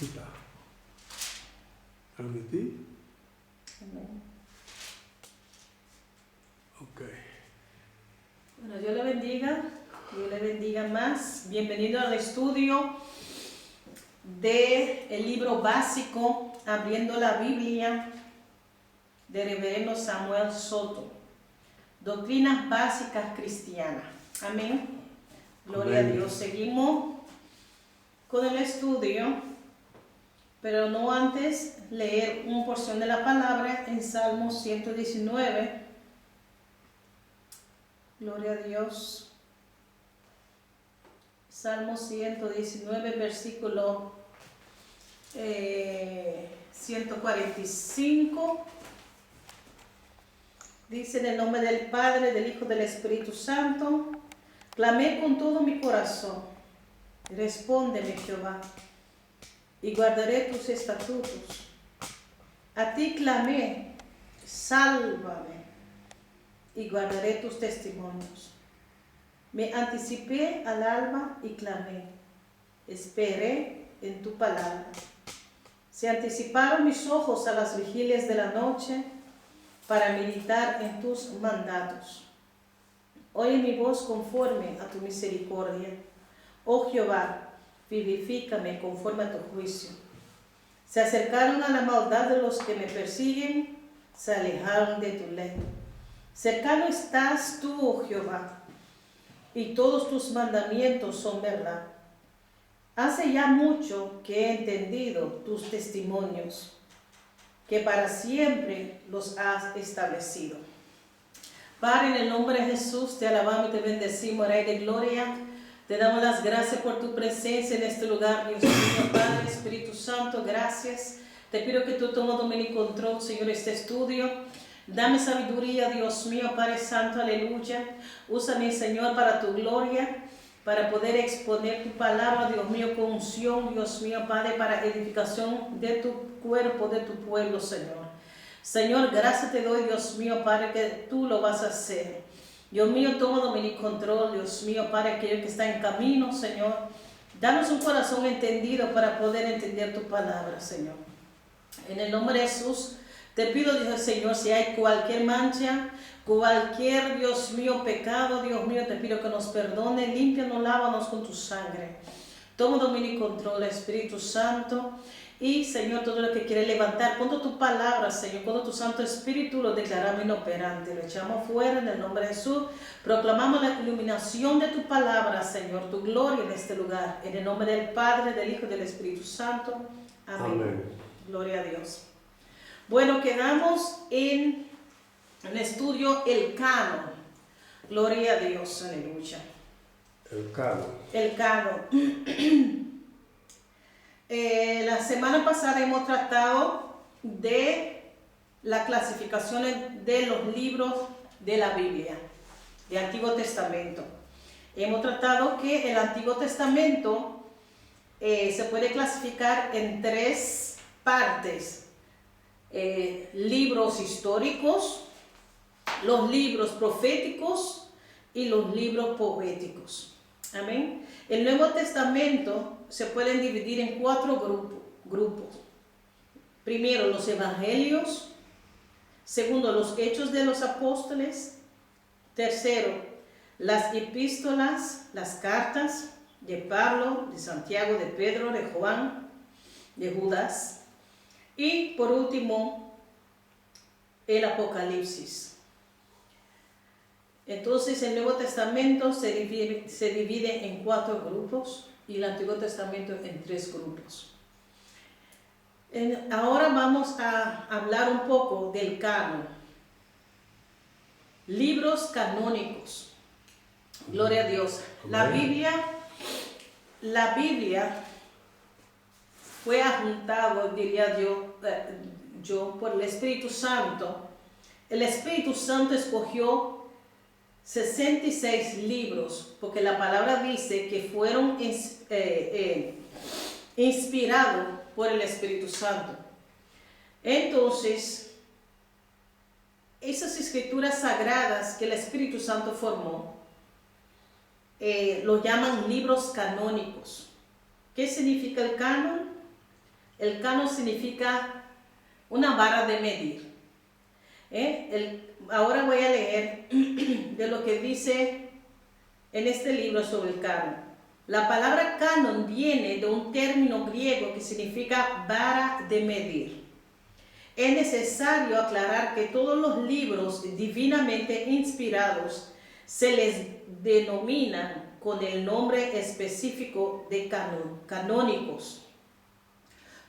Quita. ¿La metí? Amén. Ok. Bueno, Dios le bendiga más. Bienvenido al estudio del libro básico, Abriendo la Biblia, de Reverendo Samuel Soto. Doctrinas básicas cristianas. Amén. Gloria a Dios. Seguimos con el estudio, pero no antes leer una porción de la palabra en Salmo 119. Gloria a Dios. Salmo 119, versículo 145. Dice en el nombre del Padre, del Hijo, del Espíritu Santo. Clamé con todo mi corazón. Respóndeme, Jehová, y guardaré tus estatutos. A ti clamé, sálvame, y guardaré tus testimonios. Me anticipé al alba y clamé. Esperé en tu palabra. Se anticiparon mis ojos a las vigilias de la noche para meditar en tus mandatos. Oye mi voz conforme a tu misericordia. Oh Jehová, vivifícame conforme a tu juicio. Se acercaron a la maldad de los que me persiguen, se alejaron de tu ley. Cercano estás tú, oh Jehová, y todos tus mandamientos son verdad. Hace ya mucho que he entendido tus testimonios, que para siempre los has establecido. Padre, en el nombre de Jesús, te alabamos y te bendecimos, Rey de Gloria. Te damos las gracias por tu presencia en este lugar, Dios mío, Padre, Espíritu Santo, gracias. Te pido que tú tomes dominio y control, Señor, este estudio. Dame sabiduría, Dios mío, Padre Santo, aleluya. Úsame, Señor, para tu gloria, para poder exponer tu palabra, Dios mío, con unción, Dios mío, Padre, para edificación de tu cuerpo, de tu pueblo, Señor. Señor, gracias te doy, Dios mío, Padre, que tú lo vas a hacer. Dios mío, toma dominio y control, Dios mío, Padre, aquello que está en camino, Señor. Danos un corazón entendido para poder entender tu palabra, Señor. En el nombre de Jesús, te pido, Dios Señor, si hay cualquier mancha, cualquier, Dios mío, pecado, Dios mío, te pido que nos perdone, límpianos, lávanos con tu sangre. Toma dominio y control, Espíritu Santo. Y, Señor, todo lo que quiere levantar, ponte tu palabra, Señor, con tu Santo Espíritu lo declaramos inoperante, lo echamos fuera en el nombre de Jesús. Proclamamos la iluminación de tu palabra, Señor, tu gloria en este lugar. En el nombre del Padre, del Hijo y del Espíritu Santo. Amén. Amén. Gloria a Dios. Bueno, quedamos en el estudio el canon. Gloria a Dios, aleluya. El canon. El canon. La semana pasada hemos tratado de las clasificaciones de los libros de la Biblia, del Antiguo Testamento. Hemos tratado que el Antiguo Testamento se puede clasificar en tres partes. Libros históricos, los libros proféticos y los libros poéticos. Amén. El Nuevo Testamento se pueden dividir en cuatro grupos. Primero, los evangelios. Segundo, los hechos de los apóstoles. Tercero, las epístolas, las cartas de Pablo, de Santiago, de Pedro, de Juan, de Judas. Y por último, el Apocalipsis. Entonces el Nuevo Testamento se divide en cuatro grupos y el Antiguo Testamento en tres grupos. Ahora vamos a hablar un poco del canon. Libros canónicos. Gloria a Dios. La Biblia fue adjuntado, diría yo, por el Espíritu Santo. El Espíritu Santo escogió 66 libros, porque la palabra dice que fueron inspirados por el Espíritu Santo. Entonces, esas escrituras sagradas que el Espíritu Santo formó, lo llaman libros canónicos. ¿Qué significa el canon? El canon significa una vara de medir. Ahora voy a leer de lo que dice en este libro sobre el canon. La palabra canon viene de un término griego que significa vara de medir. Es necesario aclarar que todos los libros divinamente inspirados se les denominan con el nombre específico de canónicos.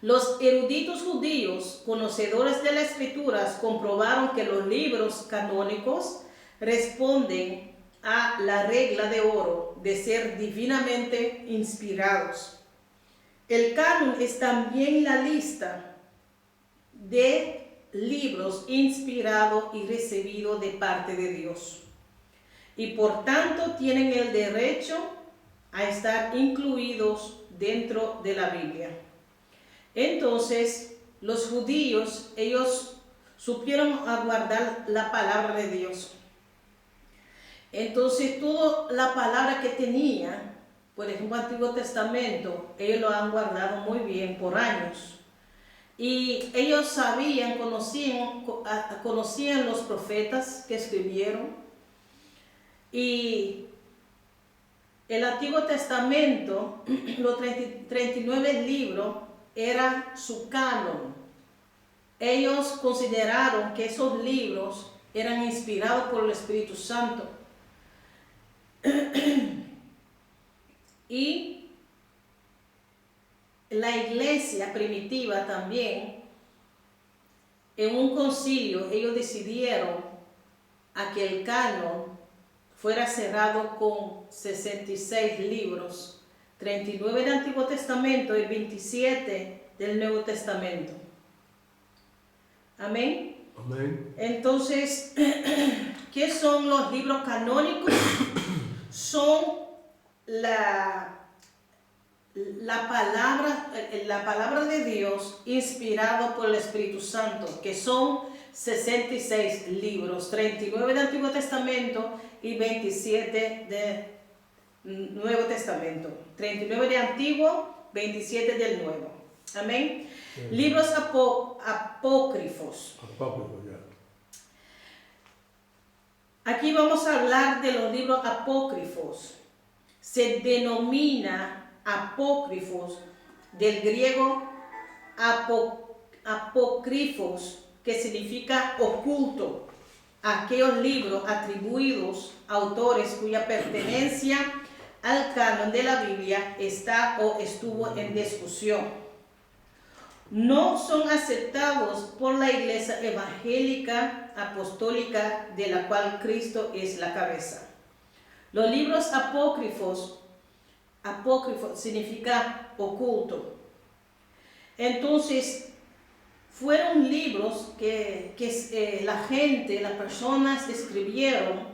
Los eruditos judíos, conocedores de las escrituras, comprobaron que los libros canónicos responden a la regla de oro de ser divinamente inspirados. El canon es también la lista de libros inspirados y recibidos de parte de Dios, y por tanto tienen el derecho a estar incluidos dentro de la Biblia. Entonces, los judíos, ellos supieron guardar la palabra de Dios. Entonces, toda la palabra que tenían, por ejemplo, el Antiguo Testamento, ellos lo han guardado muy bien por años. Y ellos sabían, conocían los profetas que escribieron. Y el Antiguo Testamento, los 39 libros, era su canon. Ellos consideraron que esos libros eran inspirados por el Espíritu Santo. Y la iglesia primitiva también, en un concilio, ellos decidieron a que el canon fuera cerrado con 66 libros, 39 del Antiguo Testamento y 27 del Nuevo Testamento. Amén. Amén. Entonces, ¿qué son los libros canónicos? Son la palabra de Dios inspirado por el Espíritu Santo, que son 66 libros, 39 del Antiguo Testamento y 27 del Nuevo Testamento. 39 de Antiguo, 27 del Nuevo. Amén. Libros apócrifos. Apócrifo, ya. Aquí vamos a hablar de los libros apócrifos. Se denomina apócrifos del griego apócrifos, que significa oculto, aquellos libros atribuidos a autores cuya pertenencia al canon de la Biblia está o estuvo en discusión. No son aceptados por la iglesia evangélica apostólica de la cual Cristo es la cabeza. Los libros apócrifos significa oculto. Entonces, fueron libros que la gente, las personas escribieron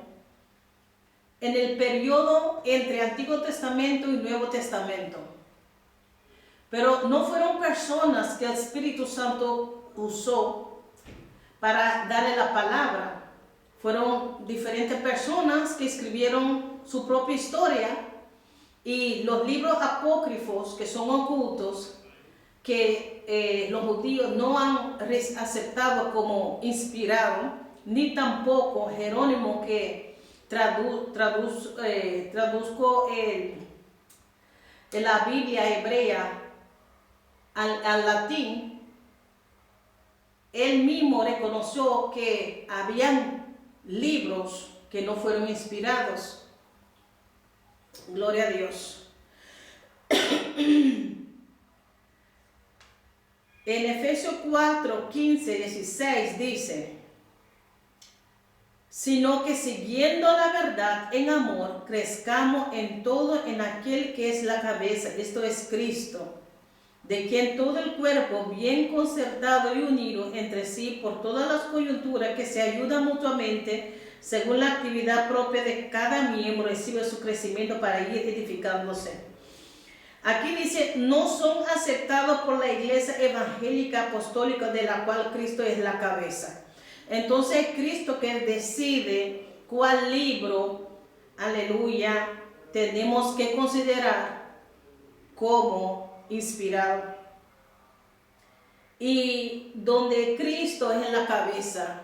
en el periodo entre Antiguo Testamento y Nuevo Testamento. Pero no fueron personas que el Espíritu Santo usó para darle la palabra. Fueron diferentes personas que escribieron su propia historia, y los libros apócrifos, que son ocultos, que los judíos no han aceptado como inspirado, ni tampoco Jerónimo, que traduzco la Biblia hebrea al latín. Él mismo reconoció que habían libros que no fueron inspirados. Gloria a Dios. En Efesios 4, 15, 16 dice: sino que siguiendo la verdad en amor, crezcamos en todo en aquel que es la cabeza, esto es Cristo, de quien todo el cuerpo, bien concertado y unido entre sí por todas las coyunturas que se ayudan mutuamente, según la actividad propia de cada miembro, recibe su crecimiento para ir edificándose. Aquí dice, no son aceptados por la iglesia evangélica apostólica de la cual Cristo es la cabeza. Entonces Cristo que decide cuál libro, aleluya, tenemos que considerar como inspirado. y donde Cristo es en la cabeza.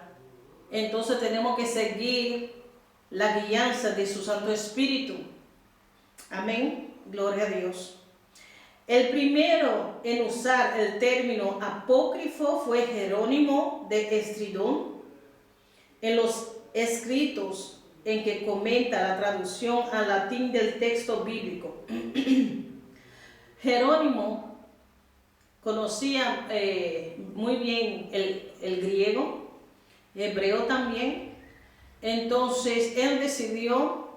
Entonces tenemos que seguir la guianza de su Santo Espíritu. Amén. Gloria a Dios. El primero en usar el término apócrifo fue Jerónimo de Estridón en los escritos en que comenta la traducción al latín del texto bíblico. Jerónimo conocía muy bien el griego, hebreo también. Entonces él decidió,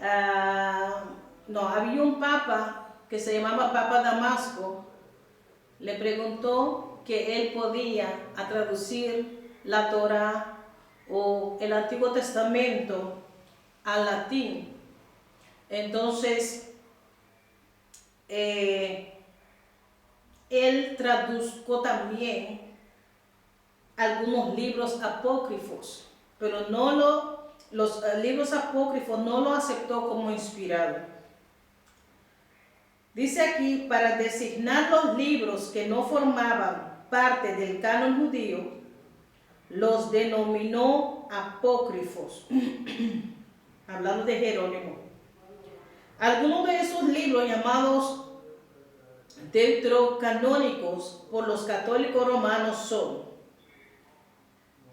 había un papa que se llamaba Papa Damasco, le preguntó que él podía traducir la Torá o el Antiguo Testamento al latín. Entonces él tradujo también algunos libros apócrifos, pero los libros apócrifos no lo aceptó como inspirado. Dice aquí, para designar los libros que no formaban parte del canon judío, los denominó apócrifos. Hablando de Jerónimo. Algunos de esos libros llamados deuterocanónicos por los católicos romanos son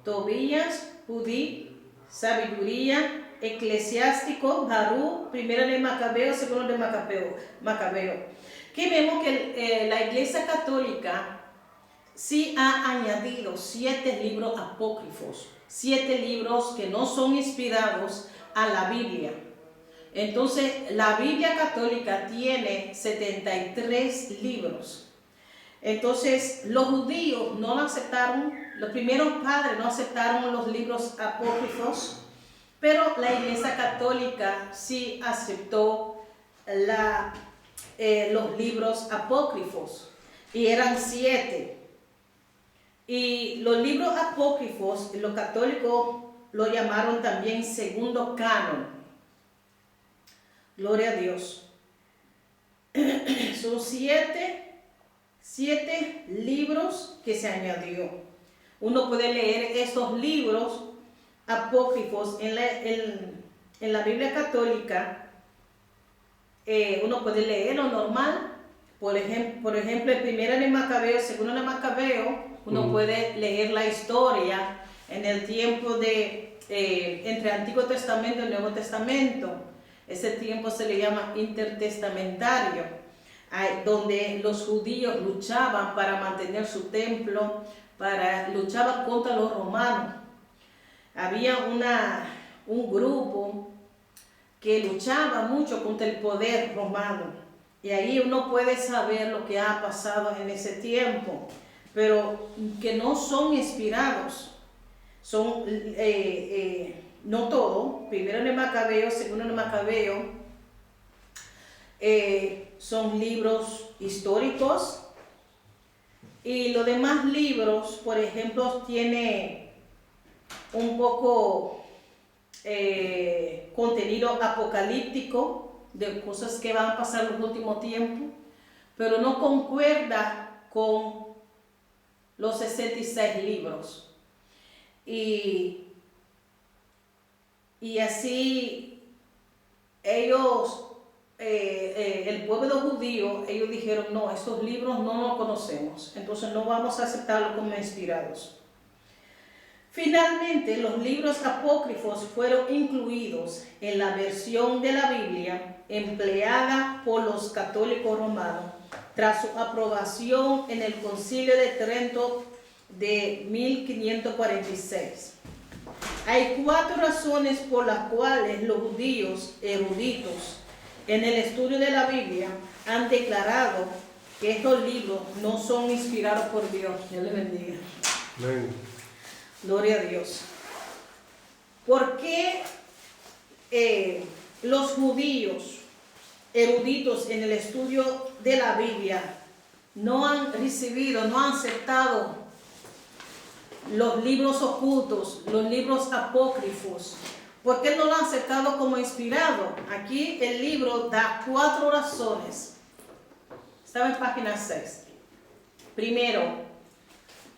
Tobías, Judí, Sabiduría, Eclesiástico, Baruch, Primera de Macabeo, Segunda de Macabeo. Aquí vemos que la Iglesia Católica sí ha añadido 7 libros apócrifos, 7 libros que no son inspirados a la Biblia. Entonces, la Biblia católica tiene 73 libros. Entonces, los judíos no lo aceptaron, los primeros padres no aceptaron los libros apócrifos, pero la Iglesia Católica sí aceptó los libros apócrifos, y eran 7. Y los libros apócrifos, los católicos lo llamaron también segundo canon. Gloria a Dios. Son 7 libros que se añadió. Uno puede leer estos libros apócrifos en la Biblia católica. Uno puede leerlo normal. Por ejemplo, en Primera de Macabeo, Segunda de Macabeo, uno puede leer la historia en el tiempo entre Antiguo Testamento y Nuevo Testamento. Ese tiempo se le llama intertestamentario, donde los judíos luchaban para mantener su templo, luchaban contra los romanos. Había un grupo que luchaba mucho contra el poder romano. Y ahí uno puede saber lo que ha pasado en ese tiempo, pero que no son inspirados. Son, no todo, Primero de Macabeo, Segundo de Macabeo, son libros históricos, y los demás libros, por ejemplo, tiene un poco contenido apocalíptico, de cosas que van a pasar en los últimos tiempos, pero no concuerda con los 66 libros. Y así ellos, el pueblo judío, ellos dijeron, no, estos libros no los conocemos, entonces no vamos a aceptarlos como inspirados. Finalmente, los libros apócrifos fueron incluidos en la versión de la Biblia empleada por los católicos romanos tras su aprobación en el Concilio de Trento de 1546. Hay 4 razones por las cuales los judíos eruditos en el estudio de la Biblia han declarado que estos libros no son inspirados por Dios. Dios les bendiga. Amén. Gloria a Dios. ¿Por qué los judíos eruditos en el estudio de la Biblia no han recibido, no han aceptado los libros ocultos, los libros apócrifos? ¿Por qué no lo han aceptado como inspirado? Aquí el libro da 4 razones. Estaba en página 6. Primero,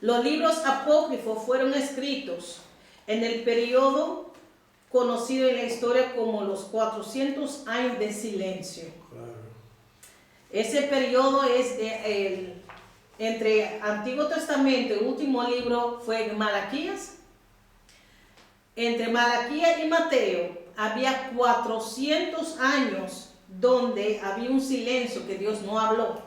los libros apócrifos fueron escritos en el periodo conocido en la historia como los 400 años de silencio. Claro. Ese periodo es entre Antiguo Testamento y el último libro fue Malaquías. Entre Malaquías y Mateo había 400 años donde había un silencio que Dios no habló.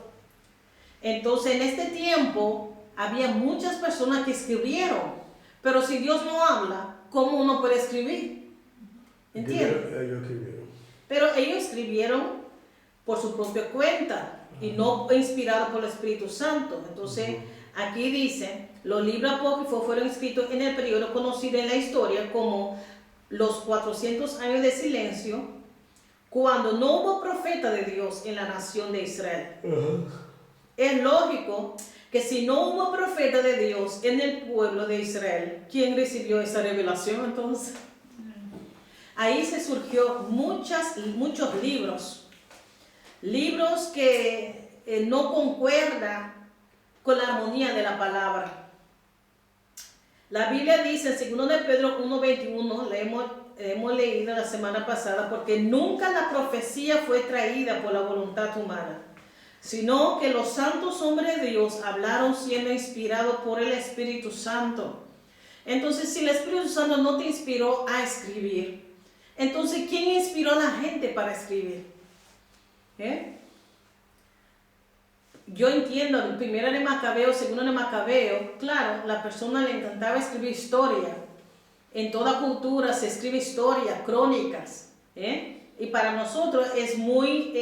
Entonces en este tiempo había muchas personas que escribieron, pero si Dios no habla, ¿cómo uno puede escribir? ¿Entiendes? Ellos escribieron. Pero ellos escribieron por su propia cuenta y no inspirados por el Espíritu Santo. Entonces aquí dice, los libros apócrifos fueron escritos en el periodo conocido en la historia como los 400 años de silencio, cuando no hubo profeta de Dios en la nación de Israel. Es lógico que si no hubo profeta de Dios en el pueblo de Israel, ¿quién recibió esa revelación entonces? Ahí se surgió muchos libros que no concuerdan con la armonía de la palabra. La Biblia dice en 2 de Pedro 1:21, hemos leído la semana pasada, porque nunca la profecía fue traída por la voluntad humana, sino que los santos hombres de Dios hablaron siendo inspirados por el Espíritu Santo. Entonces, si el Espíritu Santo no te inspiró a escribir, entonces, ¿quién inspiró a la gente para escribir? Yo entiendo, en 1 de Macabeo, 2 de Macabeo, claro, la persona le encantaba escribir historia. En toda cultura se escribe historia, crónicas. Y para nosotros es muy,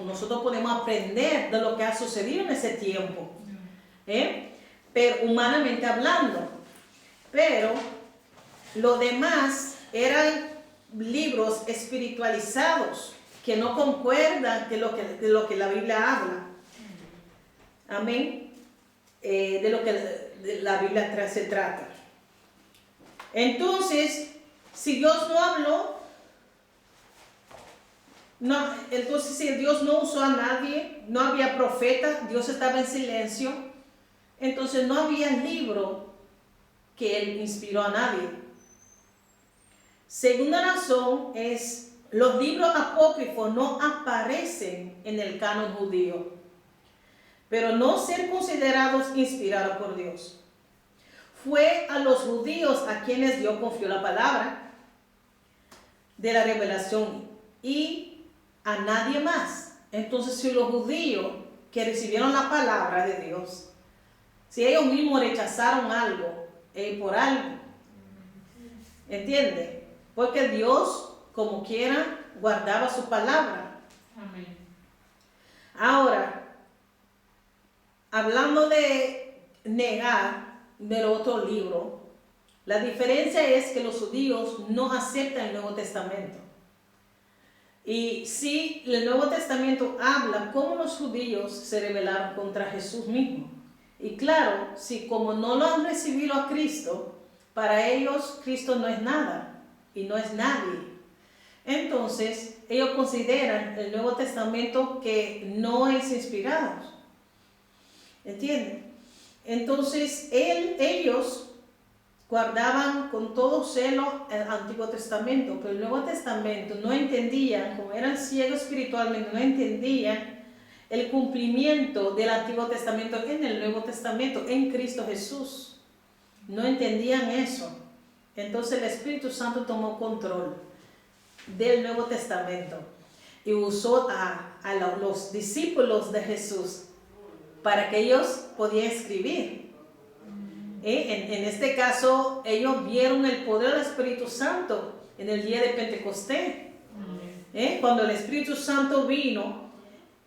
nosotros podemos aprender de lo que ha sucedido en ese tiempo. Pero humanamente hablando. Pero lo demás eran libros espiritualizados que no concuerdan de lo que la Biblia habla. Amén. De lo que la Biblia se trata. Entonces, si Dios no habló, entonces si Dios no usó a nadie, no había profeta, Dios estaba en silencio, entonces no había libro que Él inspiró a nadie. Segunda razón es, los libros apócrifos no aparecen en el canon judío, pero no ser considerados inspirados por Dios. Fue a los judíos a quienes Dios confió la palabra de la revelación y a nadie más. Entonces, si los judíos que recibieron la palabra de Dios, si ellos mismos rechazaron algo, por algo, ¿entiende? Porque Dios, como quiera, guardaba su palabra. Amén. Ahora, hablando de negar del otro libro, la diferencia es que los judíos no aceptan el Nuevo Testamento. Y si el Nuevo Testamento habla cómo los judíos se rebelaron contra Jesús mismo. Y claro, si como no lo han recibido a Cristo, para ellos Cristo no es nada y no es nadie. Entonces, ellos consideran el Nuevo Testamento que no es inspirado. ¿Entienden? Entonces, ellos guardaban con todo celo el Antiguo Testamento, pero el Nuevo Testamento no entendían, como eran ciegos espiritualmente, no entendían el cumplimiento del Antiguo Testamento en el Nuevo Testamento, en Cristo Jesús. No entendían eso. Entonces el Espíritu Santo tomó control del Nuevo Testamento y usó a los discípulos de Jesús para que ellos podían escribir. En este caso, ellos vieron el poder del Espíritu Santo en el día de Pentecostés. Cuando el Espíritu Santo vino,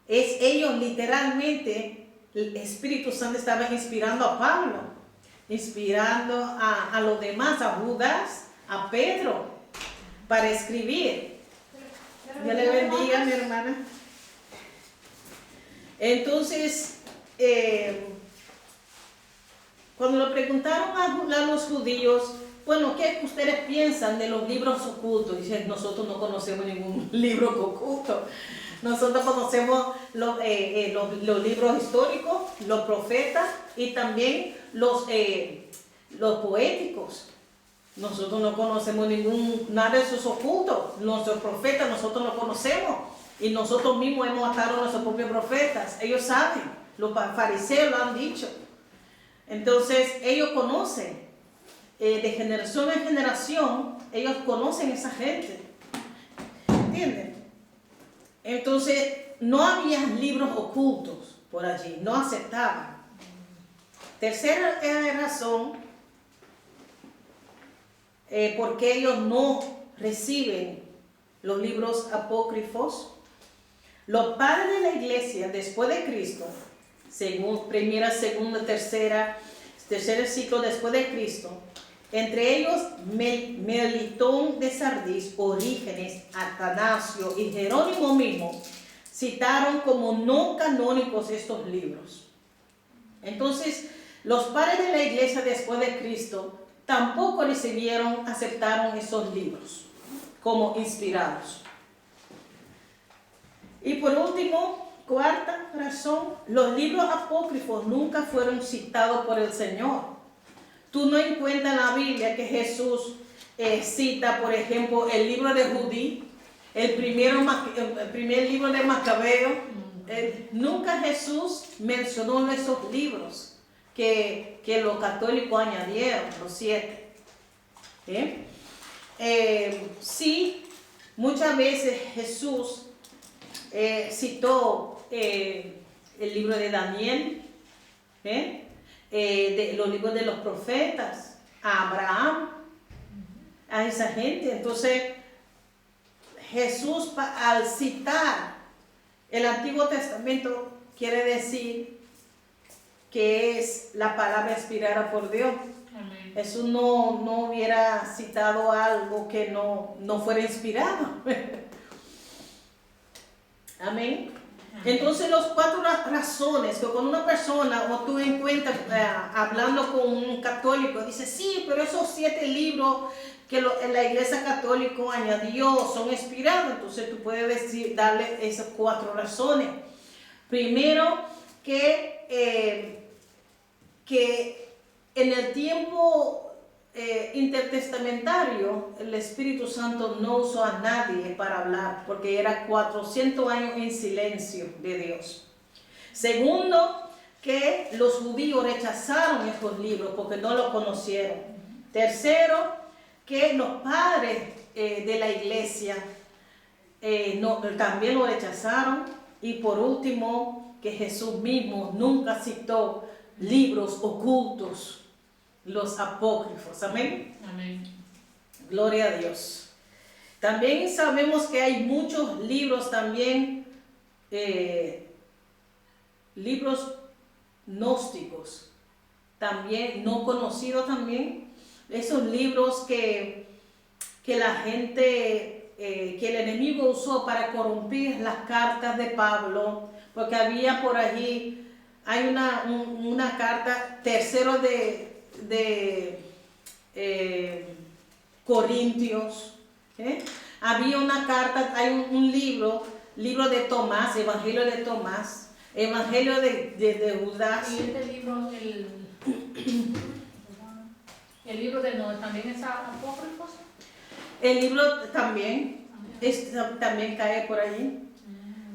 ellos literalmente, el Espíritu Santo estaba inspirando a Pablo, inspirando a los demás, a Judas, a Pedro, para escribir. Dios le bendiga, mi hermana. Entonces, cuando le preguntaron a los judíos, bueno, ¿qué ustedes piensan de los libros ocultos? Dicen, nosotros no conocemos ningún libro oculto. Nosotros conocemos los libros históricos, los profetas y también los poéticos. Nosotros no conocemos nada de esos ocultos. Nuestros profetas nosotros no conocemos. Y nosotros mismos hemos atado a nuestros propios profetas. Ellos saben. Los fariseos lo han dicho. Entonces ellos conocen. De generación en generación, ellos conocen a esa gente. ¿Entienden? Entonces no había libros ocultos por allí. No aceptaban. Tercera razón, porque ellos no reciben los libros apócrifos. Los padres de la iglesia después de Cristo, según primera, segunda, tercer siglo después de Cristo, entre ellos Melitón de Sardis, Orígenes, Atanasio y Jerónimo mismo, citaron como no canónicos estos libros. Entonces, los padres de la iglesia después de Cristo tampoco aceptaron esos libros como inspirados. Y por último, cuarta razón, los libros apócrifos nunca fueron citados por el Señor. Tú no encuentras en la Biblia que Jesús cita, por ejemplo, el libro de Judí, el primer libro de Macabeo. Nunca Jesús mencionó esos libros que los católicos añadieron, los 7. Sí, muchas veces Jesús citó el libro de Daniel, los libros de los profetas, a Abraham, a esa gente. Entonces, Jesús al citar el Antiguo Testamento quiere decir que es la palabra inspirada por Dios. Amén. Jesús no hubiera citado algo que no fuera inspirado. Amén. Entonces, las 4 razones que con una persona o tú encuentras hablando con un católico, dice, sí, pero esos 7 libros que la iglesia católica añadió son inspirados. Entonces tú puedes darle esas 4 razones. Primero, que en el tiempo intertestamentario, el Espíritu Santo no usó a nadie para hablar, porque era 400 años en silencio de Dios. Segundo, que los judíos rechazaron estos libros porque no los conocieron. Tercero, que los padres de la iglesia también lo rechazaron. Y por último, que Jesús mismo nunca citó libros ocultos, los apócrifos. Amén. Amén. Gloria a Dios. También sabemos que hay muchos libros también, libros gnósticos, también no conocidos también. Esos libros que la gente, que el enemigo usó para corrompir las cartas de Pablo, porque había por allí, hay una carta, tercero de Corintios, había una carta, hay un libro de Tomás, Evangelio de Tomás, Evangelio de Judas. Y este libro, el libro de Noé, ¿también es apócrifo? El libro también, también cae por allí.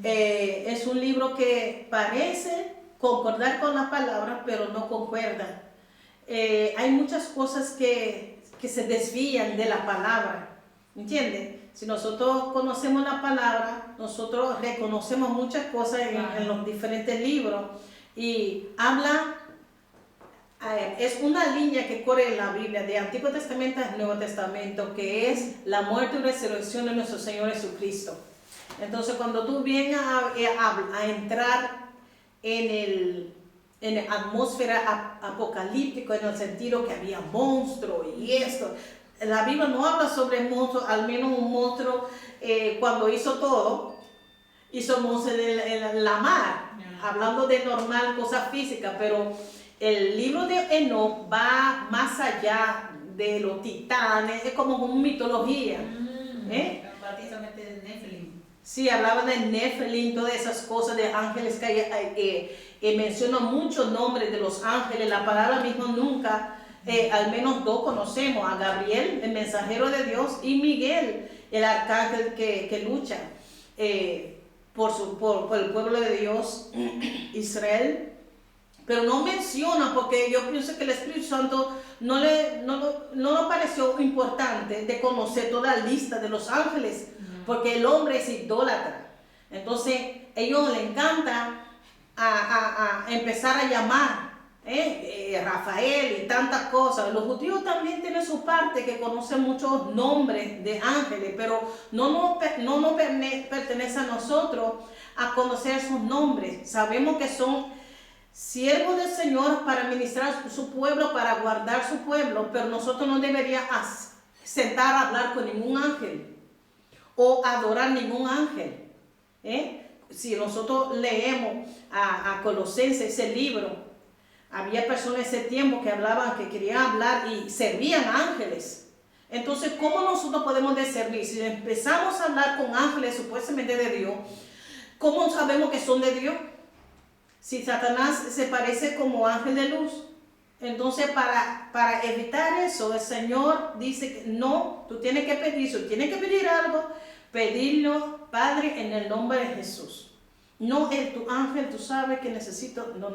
Es un libro que parece concordar con la palabra, pero no concuerda. Hay muchas cosas que se desvían de la palabra, ¿entiendes? Si nosotros conocemos la palabra, nosotros reconocemos muchas cosas en los diferentes libros y habla, es una línea que corre en la Biblia, de Antiguo Testamento al Nuevo Testamento, que es la muerte y resurrección de nuestro Señor Jesucristo. Entonces, cuando tú vienes a entrar en la atmósfera apocalíptica, en el sentido que había monstruos y esto, la Biblia no habla sobre monstruos, al menos un monstruo cuando hizo todo, hizo monstruos en la mar, hablando de normal, cosas físicas, pero el libro de Enoch va más allá de los titanes, es como una mitología. Prácticamente de Nephilim. Sí, hablaba de Nephilim, todas esas cosas de ángeles que menciona muchos nombres de los ángeles. La palabra misma nunca, al menos dos conocemos, a Gabriel, el mensajero de Dios, y Miguel, el arcángel que lucha por el pueblo de Dios, Israel. Pero no menciona, porque yo pienso que el Espíritu Santo no le pareció importante de conocer toda la lista de los ángeles, porque el hombre es idólatra. Entonces, a ellos les encanta a empezar a llamar Rafael y tantas cosas. Los judíos también tienen su parte, que conocen muchos nombres de ángeles, pero no nos pertenece a nosotros a conocer esos nombres. Sabemos que son siervos del Señor para ministrar su pueblo, para guardar su pueblo, pero nosotros no deberíamos sentar a hablar con ningún ángel o adorar ningún ángel. Si nosotros leemos a Colosenses, ese libro, había personas en ese tiempo que hablaban, que querían hablar y servían a ángeles. Entonces, ¿cómo nosotros podemos servir? Si empezamos a hablar con ángeles supuestamente de Dios, ¿cómo sabemos que son de Dios? Si Satanás se parece como ángel de luz. Entonces, para evitar eso, el Señor dice que no, tú tienes que pedir, si tienes que pedir algo, pedirlo, Padre, en el nombre de Jesús. No tu ángel, tú sabes que necesito. No.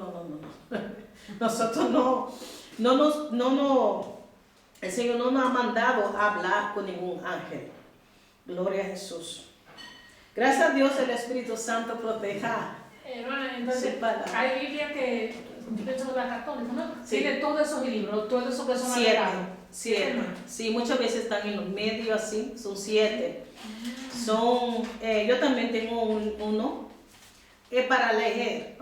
Nosotros el Señor no nos ha mandado a hablar con ningún ángel. Gloria a Jesús. Gracias a Dios, el Espíritu Santo proteja. Hermana, entonces, Sí, hay Biblia que, yo pienso que la católica, ¿no? Sí. Tiene todos esos libros, todos esos que son 7. agregados. 7. Sí, muchas veces están en los medios así, son 7. Yo también tengo uno para leer,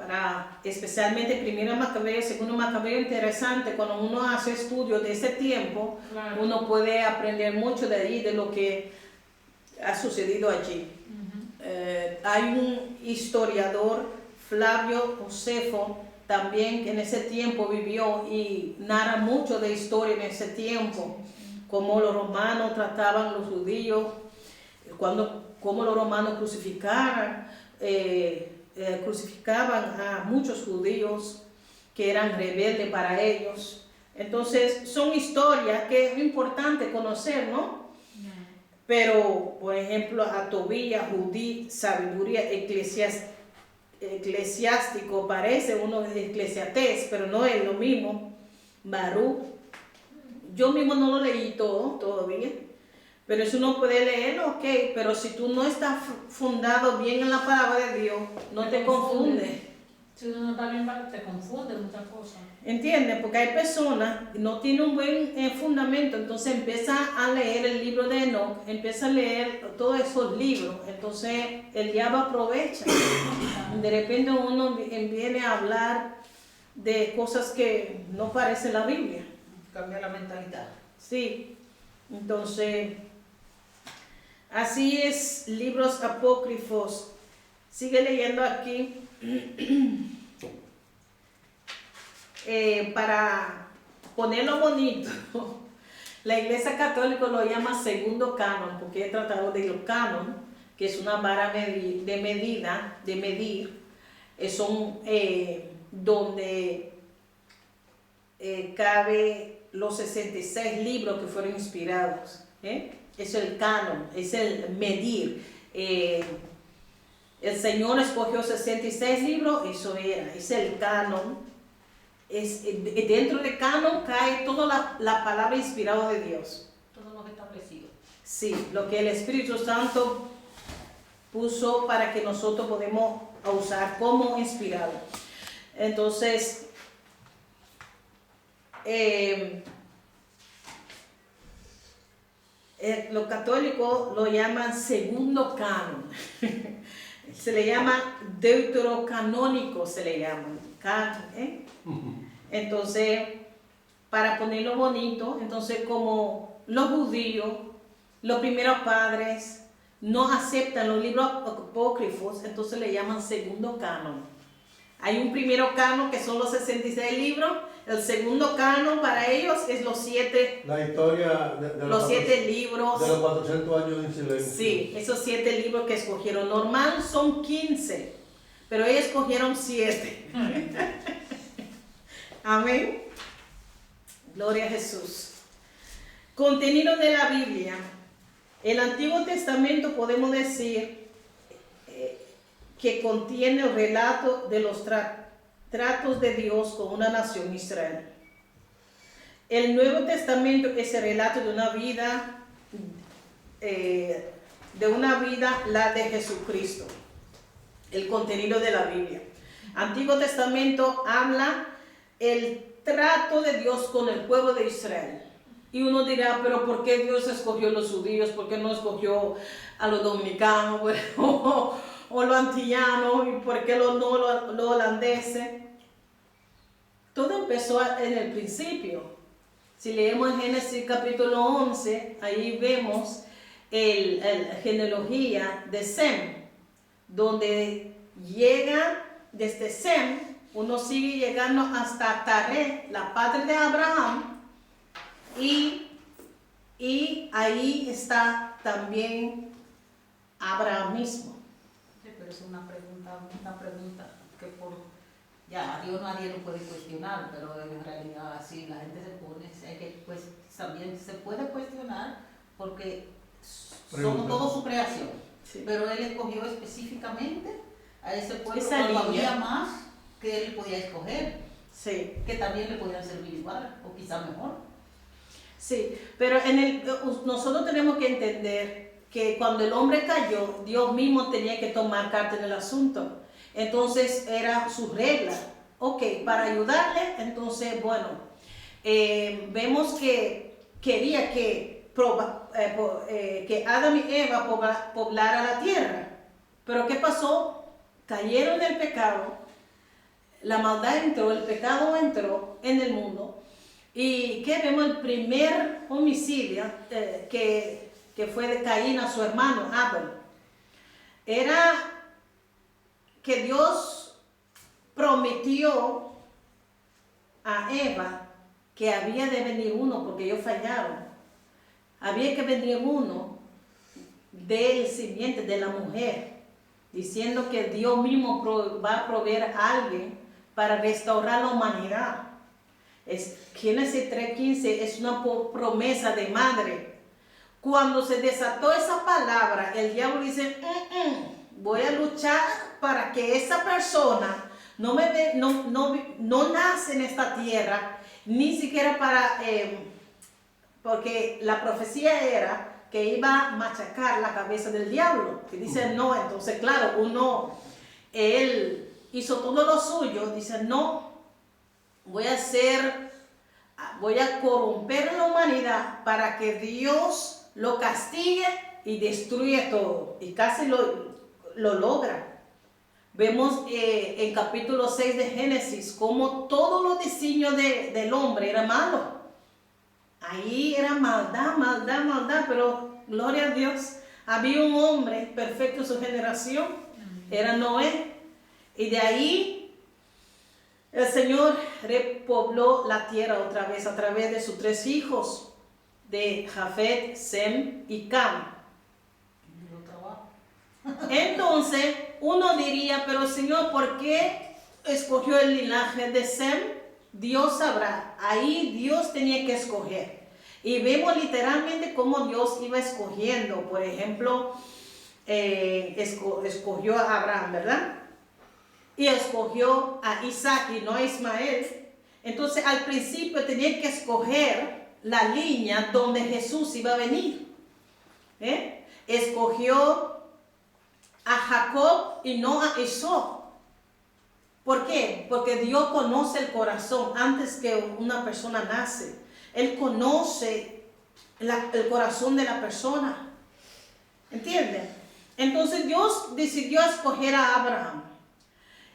especialmente primero Macabeo, segundo Macabeo, interesante. Cuando uno hace estudios de ese tiempo, Claro. uno puede aprender mucho de ahí, de lo que ha sucedido allí. Hay un historiador, Flavio Josefo, también que en ese tiempo vivió y narra mucho de historia en ese tiempo, cómo los romanos trataban a los judíos, cómo los romanos crucificaban a muchos judíos que eran rebeldes para ellos. Entonces son historias que es importante conocer, ¿no? Pero, por ejemplo, a Tobías, Judí, sabiduría eclesiástico, parece uno de Eclesiastés, pero no es lo mismo. Baruch, yo mismo no lo leí todo todavía, pero si uno puede leerlo, ok, pero si tú no estás fundado bien en la palabra de Dios, no te confunde. Si uno no está bien, te confunde muchas cosas. ¿Entiendes? Porque hay personas que no tienen un buen fundamento, entonces empieza a leer el libro de Enoch, empieza a leer todos esos libros, entonces el diablo aprovecha. De repente uno viene a hablar de cosas que no parecen la Biblia. Cambia la mentalidad. Sí, entonces, así es, libros apócrifos. Sigue leyendo aquí. Para ponerlo bonito, la Iglesia Católica lo llama segundo canon, porque he tratado de los canon, que es una vara de medir, son donde cabe los 66 libros que fueron inspirados. Es el canon, es el medir. El Señor escogió 66 libros, eso es el canon. Dentro del canon cae toda la palabra inspirada de Dios. Todo lo que establecido. Sí, lo que el Espíritu Santo puso para que nosotros podamos usar como inspirado. Entonces, los católicos lo llaman segundo canon. Se le llama deuterocanónico, se le llama. Entonces, para ponerlo bonito, entonces como los judíos, los primeros padres, no aceptan los libros apócrifos, entonces le llaman segundo canon. Hay un primero canon que son los 66 libros, el segundo canon para ellos es los 7 La historia de los 7 libros. de los 400 años en silencio. Sí, esos 7 libros que escogieron. Normal son 15, pero ellos escogieron 7. Amén. Gloria a Jesús. Contenido de la Biblia. El Antiguo Testamento podemos decir que contiene el relato de los tratos de Dios con una nación Israel. El Nuevo Testamento es el relato de una vida, la de Jesucristo. El contenido de la Biblia. Antiguo Testamento habla el trato de Dios con el pueblo de Israel. Y uno dirá, pero ¿por qué Dios escogió a los judíos? ¿Por qué no escogió a los dominicanos o los antillanos? ¿Y por qué los holandeses? Todo empezó en el principio. Si leemos en Génesis capítulo 11, ahí vemos la genealogía de Sem, donde llega desde Sem, uno sigue llegando hasta Taré, la padre de Abraham, y ahí está también Abraham mismo. Sí, pero es una pregunta que ya a Dios nadie lo puede cuestionar, pero en realidad si la gente se pone, hay que, pues también se puede cuestionar porque somos todos su creación, Sí. pero Él escogió específicamente a ese pueblo, Esa pero había línea. más que Él podía escoger, Sí. que también le podían servir igual o quizá mejor. Sí, pero nosotros tenemos que entender que cuando el hombre cayó, Dios mismo tenía que tomar carta en el asunto. Entonces era su regla. Ok, para ayudarle, entonces, bueno, vemos que quería que Adán y Eva poblara la tierra. Pero ¿qué pasó? Cayeron en el pecado, la maldad entró, el pecado entró en el mundo. Y que vemos el primer homicidio que fue de Caín a su hermano Abel. Era que Dios prometió a Eva que había de venir uno, porque ellos fallaron. Había que venir uno del simiente de la mujer, diciendo que Dios mismo va a proveer a alguien para restaurar la humanidad. Génesis 3:15 es una promesa de madre. Cuando se desató esa palabra, el diablo dice, voy a luchar para que esa persona no nace en esta tierra, ni siquiera porque la profecía era que iba a machacar la cabeza del diablo, que dice no. Entonces claro, él hizo todo lo suyo, dice no, voy a corromper la humanidad para que Dios lo castigue y destruya todo. Y casi lo logra. Vemos en capítulo 6 de Génesis cómo todos los diseños del hombre era malo. Ahí era maldad, pero gloria a Dios, había un hombre perfecto en su generación, era Noé. Y de ahí el Señor repobló la tierra otra vez a través de sus 3 hijos, de Jafet, Sem y Cam. Entonces, uno diría, pero Señor, ¿por qué escogió el linaje de Sem? Dios sabrá, ahí Dios tenía que escoger. Y vemos literalmente cómo Dios iba escogiendo. Por ejemplo, escogió a Abraham, ¿verdad? Y escogió a Isaac y no a Ismael. Entonces al principio tenía que escoger la línea donde Jesús iba a venir. Escogió a Jacob y no a Esau. ¿Por qué? Porque Dios conoce el corazón antes que una persona nace. Él conoce el corazón de la persona. ¿Entienden? Entonces Dios decidió escoger a Abraham.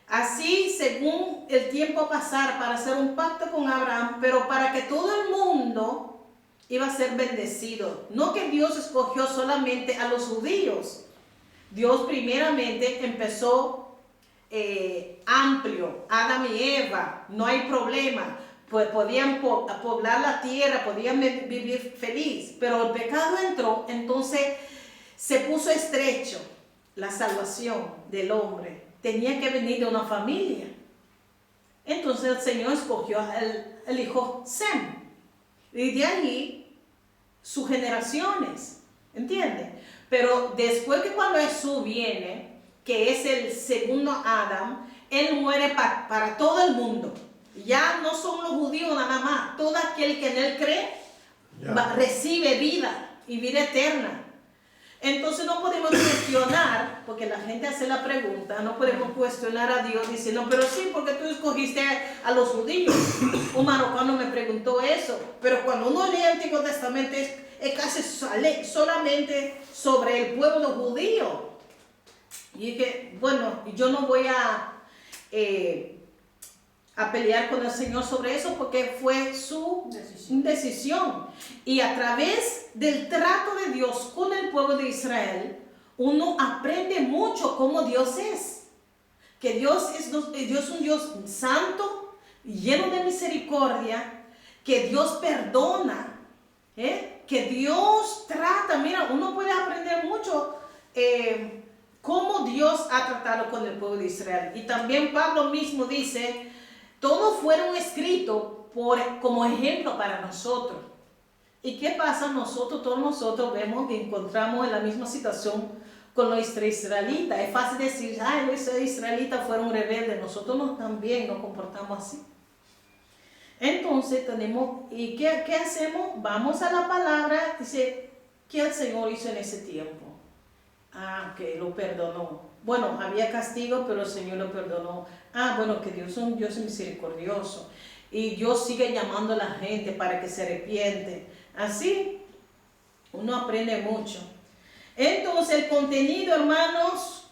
Así, según el tiempo pasar, para hacer un pacto con Abraham, pero para que todo el mundo iba a ser bendecido. No que Dios escogió solamente a los judíos. Dios primeramente empezó amplio, Adán y Eva, no hay problema. pues podían poblar la tierra, podían vivir feliz, pero el pecado entró, entonces se puso estrecho la salvación del hombre. Tenía que venir de una familia. Entonces el Señor escogió al hijo Sem. Y de allí sus generaciones, ¿entiendes? Pero después que cuando Jesús viene, que es el segundo Adán, Él muere para todo el mundo. Ya no son los judíos nada más. Todo aquel que en Él cree recibe vida y vida eterna. Entonces no podemos cuestionar, porque la gente hace la pregunta, no podemos cuestionar a Dios diciendo, pero sí, porque tú escogiste a los judíos. Un marocano me preguntó eso, pero cuando uno lee el Antiguo Testamento es casi solamente sobre el pueblo judío. Y dije, bueno, yo no voy a pelear con el Señor sobre eso porque fue su decisión. Y a través del trato de Dios con el pueblo de Israel, uno aprende mucho cómo Dios es. Que Dios es un Dios santo, lleno de misericordia, que Dios perdona, que Dios trata. Mira, uno puede aprender mucho cómo Dios ha tratado con el pueblo de Israel. Y también Pablo mismo dice, todos fueron escritos como ejemplo para nosotros. ¿Y qué pasa? Todos nosotros vemos que encontramos en la misma situación con los israelitas. Es fácil decir, los israelitas fueron rebeldes, nosotros también nos comportamos así. Entonces ¿y qué hacemos? Vamos a la palabra, dice, ¿qué el Señor hizo en ese tiempo? Que lo perdonó. Bueno, había castigo, pero el Señor lo perdonó. Bueno, que Dios es un Dios misericordioso. Y Dios sigue llamando a la gente para que se arrepiente. Así, uno aprende mucho. Entonces, el contenido, hermanos,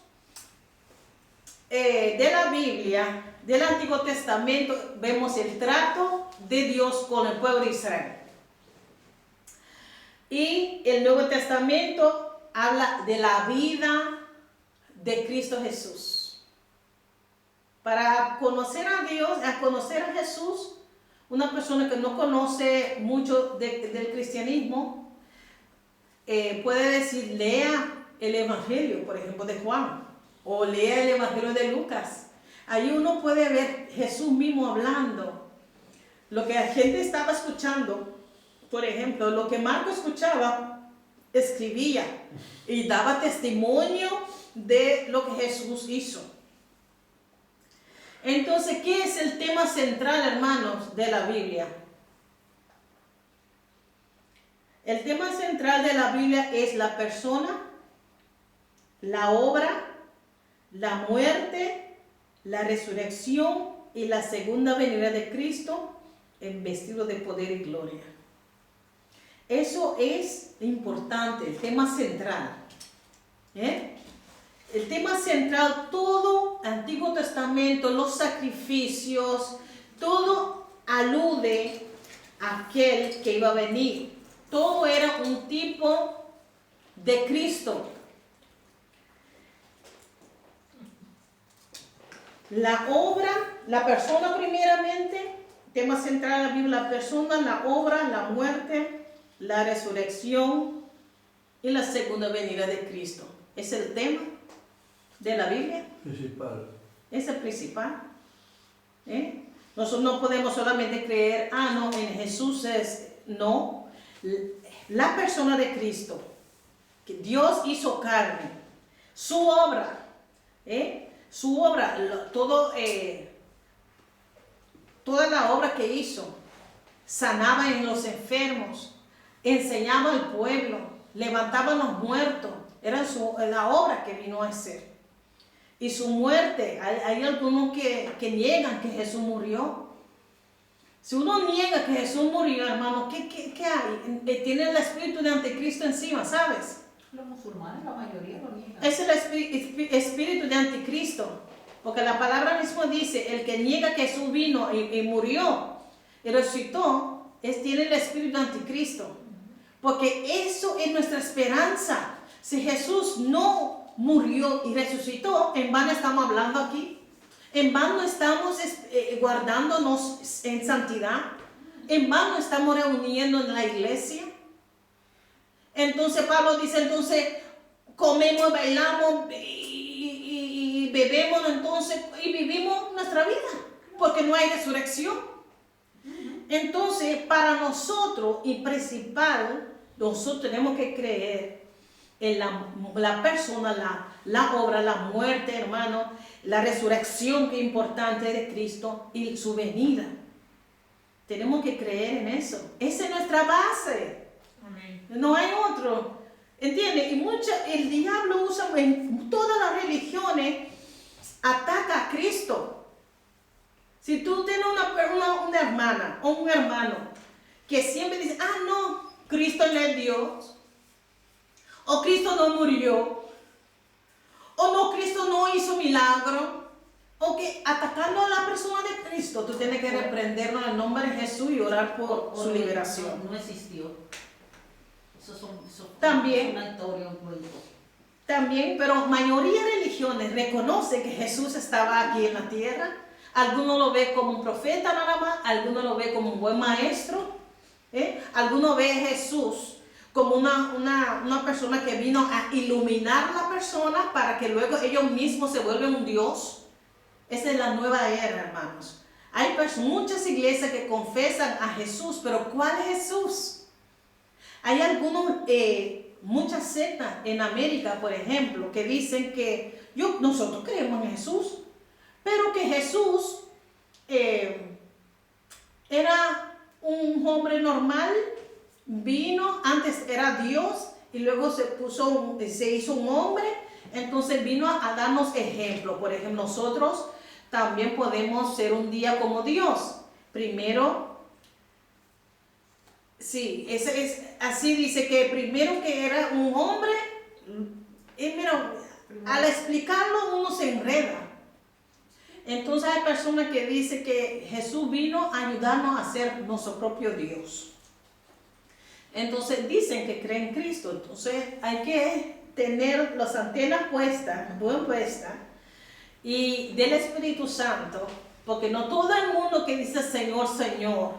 de la Biblia, del Antiguo Testamento, vemos el trato de Dios con el pueblo de Israel. Y el Nuevo Testamento habla de la vida de Cristo Jesús. Para conocer a Dios, a conocer a Jesús, una persona que no conoce mucho del cristianismo, puede decir, lea el Evangelio, por ejemplo, de Juan, o lea el Evangelio de Lucas. Ahí uno puede ver Jesús mismo hablando. Lo que la gente estaba escuchando, por ejemplo, lo que Marco escuchaba, escribía y daba testimonio de lo que Jesús hizo. Entonces, ¿qué es el tema central, hermanos, de la Biblia? El tema central de la Biblia es la persona, la obra, la muerte, la resurrección y la segunda venida de Cristo en vestido de poder y gloria. Eso es importante, el tema central. El tema central, todo Antiguo Testamento, los sacrificios, todo alude a aquel que iba a venir. Todo era un tipo de Cristo. La obra, la persona primeramente, tema central de la Biblia, la persona, la obra, la muerte, la resurrección y la segunda venida de Cristo. Es el tema de la Biblia. Principal. Es el principal. Nosotros no podemos solamente creer, no, en Jesús es, no. La persona de Cristo, que Dios hizo carne, su obra, toda la obra que hizo, sanaba en los enfermos, enseñaba al pueblo, levantaba a los muertos, era la obra que vino a hacer. Y su muerte, hay algunos que niegan que Jesús murió. Si uno niega que Jesús murió, hermano, ¿qué hay? Tiene el espíritu de anticristo encima, ¿sabes? Los musulmanes, la mayoría lo niegan. Es el espíritu de anticristo. Porque la palabra misma dice, el que niega que Jesús vino y murió y resucitó, tiene el espíritu de anticristo. Porque eso es nuestra esperanza. Si Jesús no murió y resucitó, en vano estamos hablando aquí. En vano estamos guardándonos en santidad. En vano estamos reuniendo en la iglesia. Entonces Pablo dice, entonces comemos, bailamos y bebemos entonces y vivimos nuestra vida porque no hay resurrección. Entonces para nosotros y principal, nosotros tenemos que creer en la persona, la obra, la muerte, hermano, la resurrección que es importante de Cristo y su venida. Tenemos que creer en eso. Esa es nuestra base. Amén. No hay otro. ¿Entiendes? Y el diablo usa en todas las religiones, ataca a Cristo. Si tú tienes una hermana o un hermano que siempre dice, no, Cristo no es Dios, o Cristo no murió, o no, Cristo no hizo milagro, o que atacando a la persona de Cristo, tú tienes que reprenderlo en el nombre de Jesús y orar por su liberación. No existió. Eso También. es una historia, un cuento. También, pero mayoría de religiones reconoce que Jesús estaba aquí en la tierra. Algunos lo ven como un profeta nada más, algunos lo ven como un buen maestro, algunos ven a Jesús como una persona que vino a iluminar a la persona para que luego ellos mismos se vuelvan un Dios. Esa es la nueva era, hermanos. Hay muchas iglesias que confesan a Jesús, pero ¿cuál es Jesús? Hay muchas sectas en América, por ejemplo, que dicen que nosotros creemos en Jesús, pero que Jesús era un hombre normal, vino, antes era Dios y luego se hizo un hombre, entonces vino a darnos ejemplo. Por ejemplo, nosotros también podemos ser un día como Dios. Primero, sí, así dice que primero que era un hombre, y mira, al explicarlo uno se enreda. Entonces hay personas que dicen que Jesús vino a ayudarnos a ser nuestro propio Dios. Entonces dicen que creen en Cristo. Entonces hay que tener las antenas puestas y del Espíritu Santo, porque no todo el mundo que dice Señor, Señor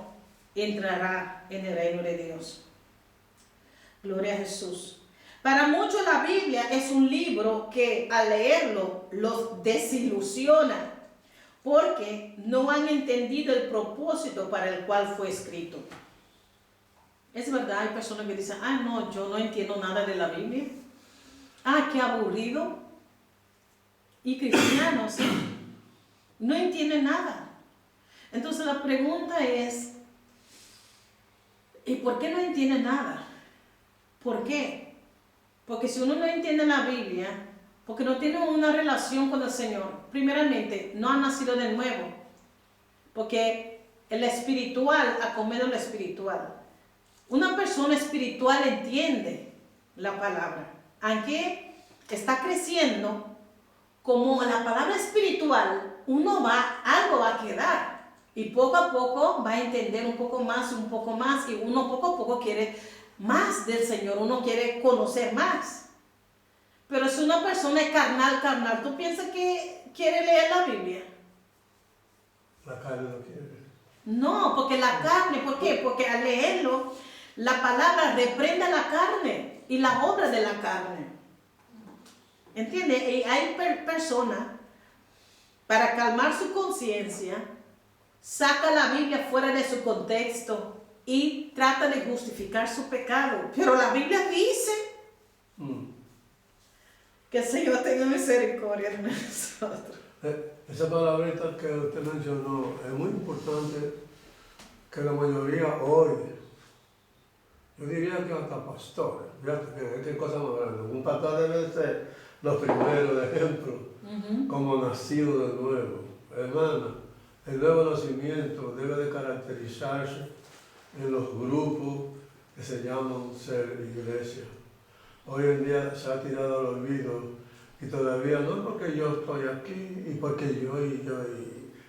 entrará en el reino de Dios. Gloria a Jesús. Para muchos la Biblia es un libro que al leerlo los desilusiona porque no han entendido el propósito para el cual fue escrito. Es verdad, hay personas que dicen, no, yo no entiendo nada de la Biblia. Qué aburrido. Y cristianos, no entienden nada. Entonces la pregunta es, ¿y por qué no entiende nada? ¿Por qué? Porque si uno no entiende la Biblia, porque no tiene una relación con el Señor, primeramente, no ha nacido de nuevo. Porque el espiritual ha comido lo espiritual. Una persona espiritual entiende la palabra. Aunque está creciendo, como la palabra espiritual, algo va a quedar. Y poco a poco va a entender un poco más, y uno poco a poco quiere más del Señor, uno quiere conocer más. Pero si una persona es carnal, ¿tú piensas que quiere leer la Biblia? La carne no quiere. No, porque la carne, ¿por qué? Porque al leerlo, la palabra reprende la carne y la obra de la carne. ¿Entiendes? Y hay personas, para calmar su conciencia, saca la Biblia fuera de su contexto y trata de justificar su pecado. Pero la Biblia dice que el Señor tenga misericordia de nosotros. Esa palabrita que usted mencionó es muy importante, que la mayoría hoy, yo diría que hasta pastores, fíjate qué cosa más grande. Un pastor debe ser los primeros ejemplos, como nacido de nuevo. Hermana, el nuevo nacimiento debe de caracterizarse en los grupos que se llaman ser iglesia. Hoy en día se ha tirado al olvido y todavía no porque yo estoy aquí y porque yo y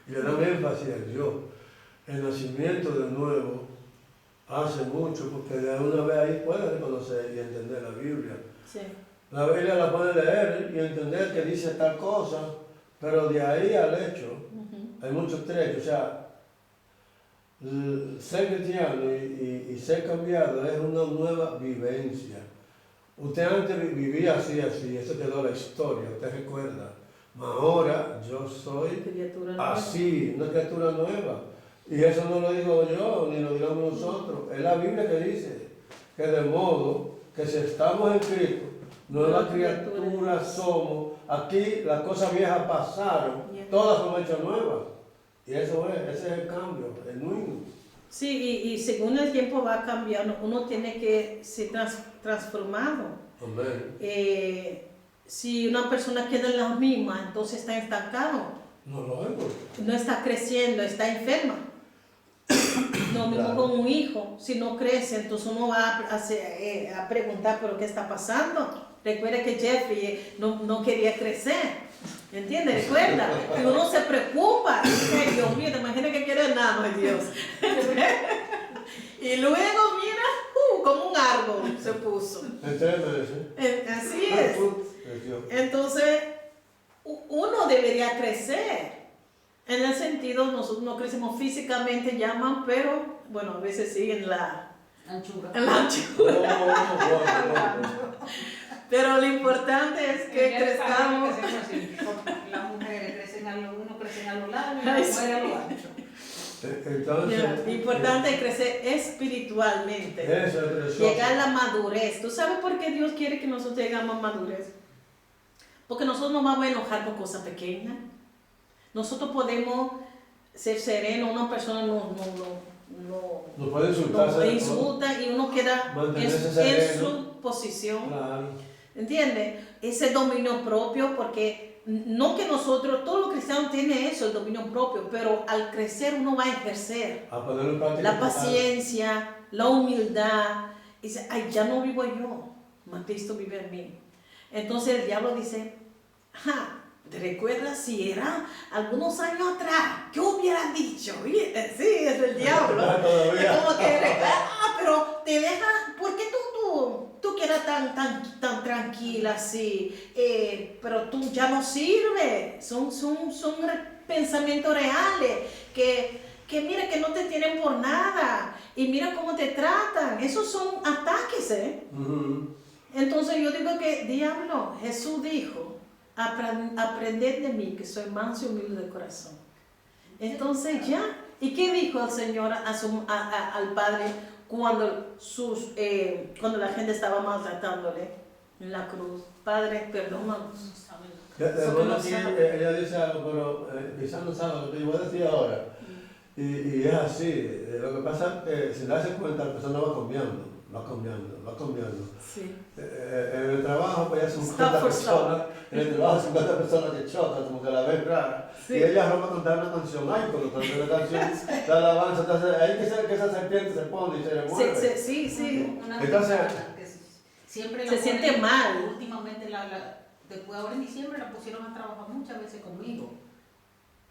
le dan énfasis al yo. El nacimiento de nuevo hace mucho porque de una vez ahí puede reconocer y entender la Biblia. Sí. La Biblia la puede leer y entender que dice tal cosa, Pero de ahí al hecho, hay muchos trechos. O sea, ser cristiano y ser cambiado es una nueva vivencia. Usted antes vivía así, eso quedó la historia, usted recuerda. Mas ahora yo soy Criatura nueva. así, una criatura nueva. Y eso no lo digo yo, ni lo digamos nosotros. Es la Biblia que dice que de modo que si estamos en Cristo, nuevas criaturas somos. Aquí las cosas viejas pasaron, todas son hechas nuevas. Y eso es, ese es el cambio, el nuevo. Sí, y según el tiempo va cambiando, uno tiene que ser transformado. Amén. Si una persona queda en la misma, entonces está estancado. No lo oigo. No está creciendo, está enferma. Lo mismo Claro. con un hijo, si no crece, entonces uno va a preguntar, ¿pero qué está pasando? Recuerda que Jeffrey no quería crecer. ¿Entiendes? Recuerda. Y uno se preocupa. Y dice, "Ay, Dios mío, te imaginas que quiere nada, ay Dios." Y luego, mira, como un árbol se puso. En 3 meses. Así es. Creció. Entonces, uno debería crecer. En el sentido, nosotros no crecemos físicamente, llaman, pero, bueno, a veces sí en la Anchura. anchura. Pero lo importante es que crezcamos. Las mujeres crecen uno crecen a lo largo y Ay, las sí. mujeres a lo ancho. Entonces, Lo importante es crecer espiritualmente. Eso es precioso. Llegar a la madurez. ¿Tú sabes por qué Dios quiere que nosotros lleguemos a madurez? Porque nosotros no vamos a enojar por cosas pequeñas. Nosotros podemos ser serenos, una persona no puede insultarse. nos insulta y uno queda Mantenerse en sereno. su posición. Claro. ¿Entiendes? Ese dominio propio, porque no que nosotros, todos los cristianos tienen eso, el dominio propio, pero al crecer uno va a ejercer A ponerlo en práctica. la paciencia, la humildad. Y dice, ay, ya no vivo yo, mas Cristo vive en mí. Entonces el diablo dice, ¿te recuerdas si era algunos años atrás? ¿Qué hubieras dicho? Sí, es el diablo. Todavía. Es como que, pero te deja, ¿por qué tú que eras tan tranquila así? Pero tú ya no sirves. Son pensamientos reales que mira que no te tienen por nada. Y mira cómo te tratan. Esos son ataques, ¿eh? Entonces yo digo que, diablo, Jesús dijo, aprended de mí, que soy manso y humilde de corazón. Entonces ya, ¿y qué dijo el Señor al Padre cuando la gente estaba maltratándole en la cruz? Padre, perdónanos. Ella dice algo, pero quizás no sabe lo que yo voy a decir ahora. Y es así. Lo que pasa es que sin darse cuenta la persona va cambiando. Sí. En el trabajo pues hay 50 personas, en el trabajo 50 personas que chocan, como que la ven rara. Sí. Y ella rompe a cantar una canción, ay, cuando canta una canción, la alabanza, entonces ahí que esa serpiente se pone y se le mueve. Sí. Una Entonces, persona que siempre la Se ponen- siente mal. Últimamente, después ahora en diciembre la pusieron a trabajar muchas veces conmigo.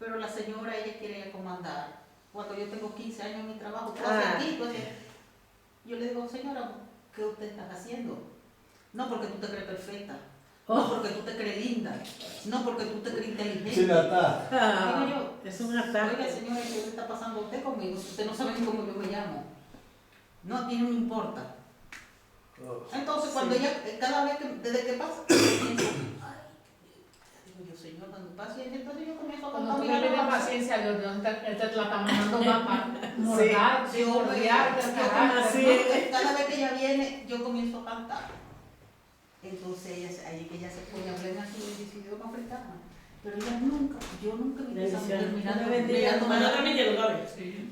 Pero la señora, ella quiere comandar. Cuando yo tengo 15 años en mi trabajo, tú haces aquí, tú haces- yo le digo, señora, ¿qué usted está haciendo? No porque tú te crees perfecta, no porque tú te crees linda, no porque tú te crees inteligente. sin atar. Digo yo, Es un oiga ataque. señora, ¿qué le está pasando a usted conmigo? Si usted no sabe ni cómo yo me llamo. No, a ti no me importa. Entonces, cuando ella, cada vez que, desde que pasa, pienso, ay, digo yo, señor, cuando pase, entonces yo comienzo a Cuando contar tú mi le pides alabanza. paciencia a Dios, Él te la está mandando más para morgarte, mordiarte, Así cargarte. es. Cada vez que ella viene, yo comienzo a cantar. Entonces, ahí que ella se pone a hablar así y dice, idioma africano. Pero yo nunca vi esa mujer mirándome la cara. Sí.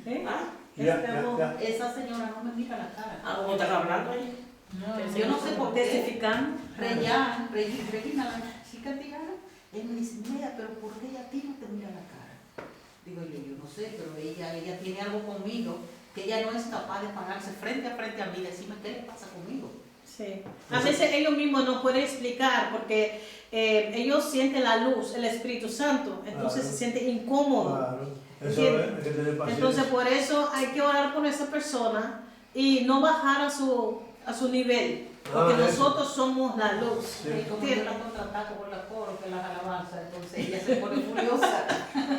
Ya. Esa señora no me mira la cara. ¿Cómo estás hablando ahí? No, Yo no sé por qué. Testificando. Regina, la chica tigana, él me dice, mira, pero ¿por qué ella a ti no te mira la cara? Digo yo no sé, pero ella tiene algo conmigo que ella no es capaz de pararse frente a mí y decirme qué le pasa conmigo. Sí. A veces ellos mismos no pueden explicar porque ellos sienten la luz, el Espíritu Santo, entonces Claro. se sienten incómodos. Claro. Eso ¿Entiendes? es, hay que tener paciencia. Entonces por eso hay que orar por esa persona y no bajar a su a su nivel, porque eso. nosotros somos la luz. Sí. Y como yo la contraataco por la coro, que las alabanzas, entonces ella se pone furiosa.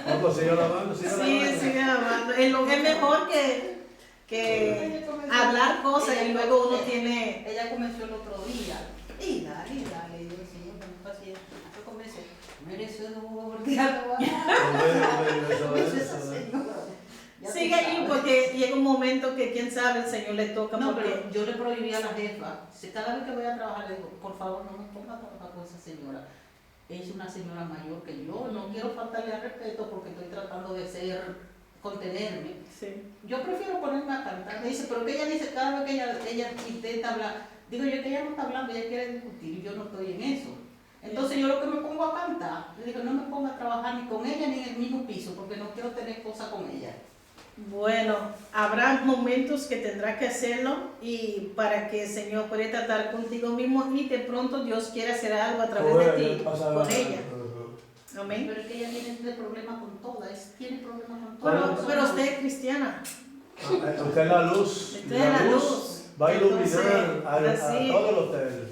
Vamos, sigue alabando, sigue Sí, alabando. sigue alabando. Es mejor que hablar cosas y luego uno tiene... Ella comenzó el otro día. Y dale, y yo, Señor, ten paciencia. Yo comencé, merece de nuevo porque alabar. Esa señora. Ya Sigue tú ahí sabes. porque llega un momento que quién sabe el Señor le toca. No, porque... pero yo le prohibí a la jefa, si cada vez que voy a trabajar le digo, por favor no me ponga a trabajar con esa señora. Ella es una señora mayor que yo, no quiero faltarle al respeto porque estoy tratando de contenerme. Sí. Yo prefiero ponerme a cantar. Me dice, pero que ella dice cada vez que ella intenta hablar, digo yo que ella no está hablando, ella quiere discutir y yo no estoy en eso. Entonces yo lo que me pongo a cantar, le digo, no me ponga a trabajar ni con ella ni en el mismo piso porque no quiero tener cosas con ella. Bueno, habrá momentos que tendrá que hacerlo y para que el Señor pueda tratar contigo mismo y de pronto Dios quiere hacer algo a través de ti, con ella. Amén. Pero es que ella tiene este problema con todas, tiene problemas con todas. Pero usted es cristiana. Usted es la luz. Usted es la luz. Va a iluminar Entonces, a así. todo el hotel.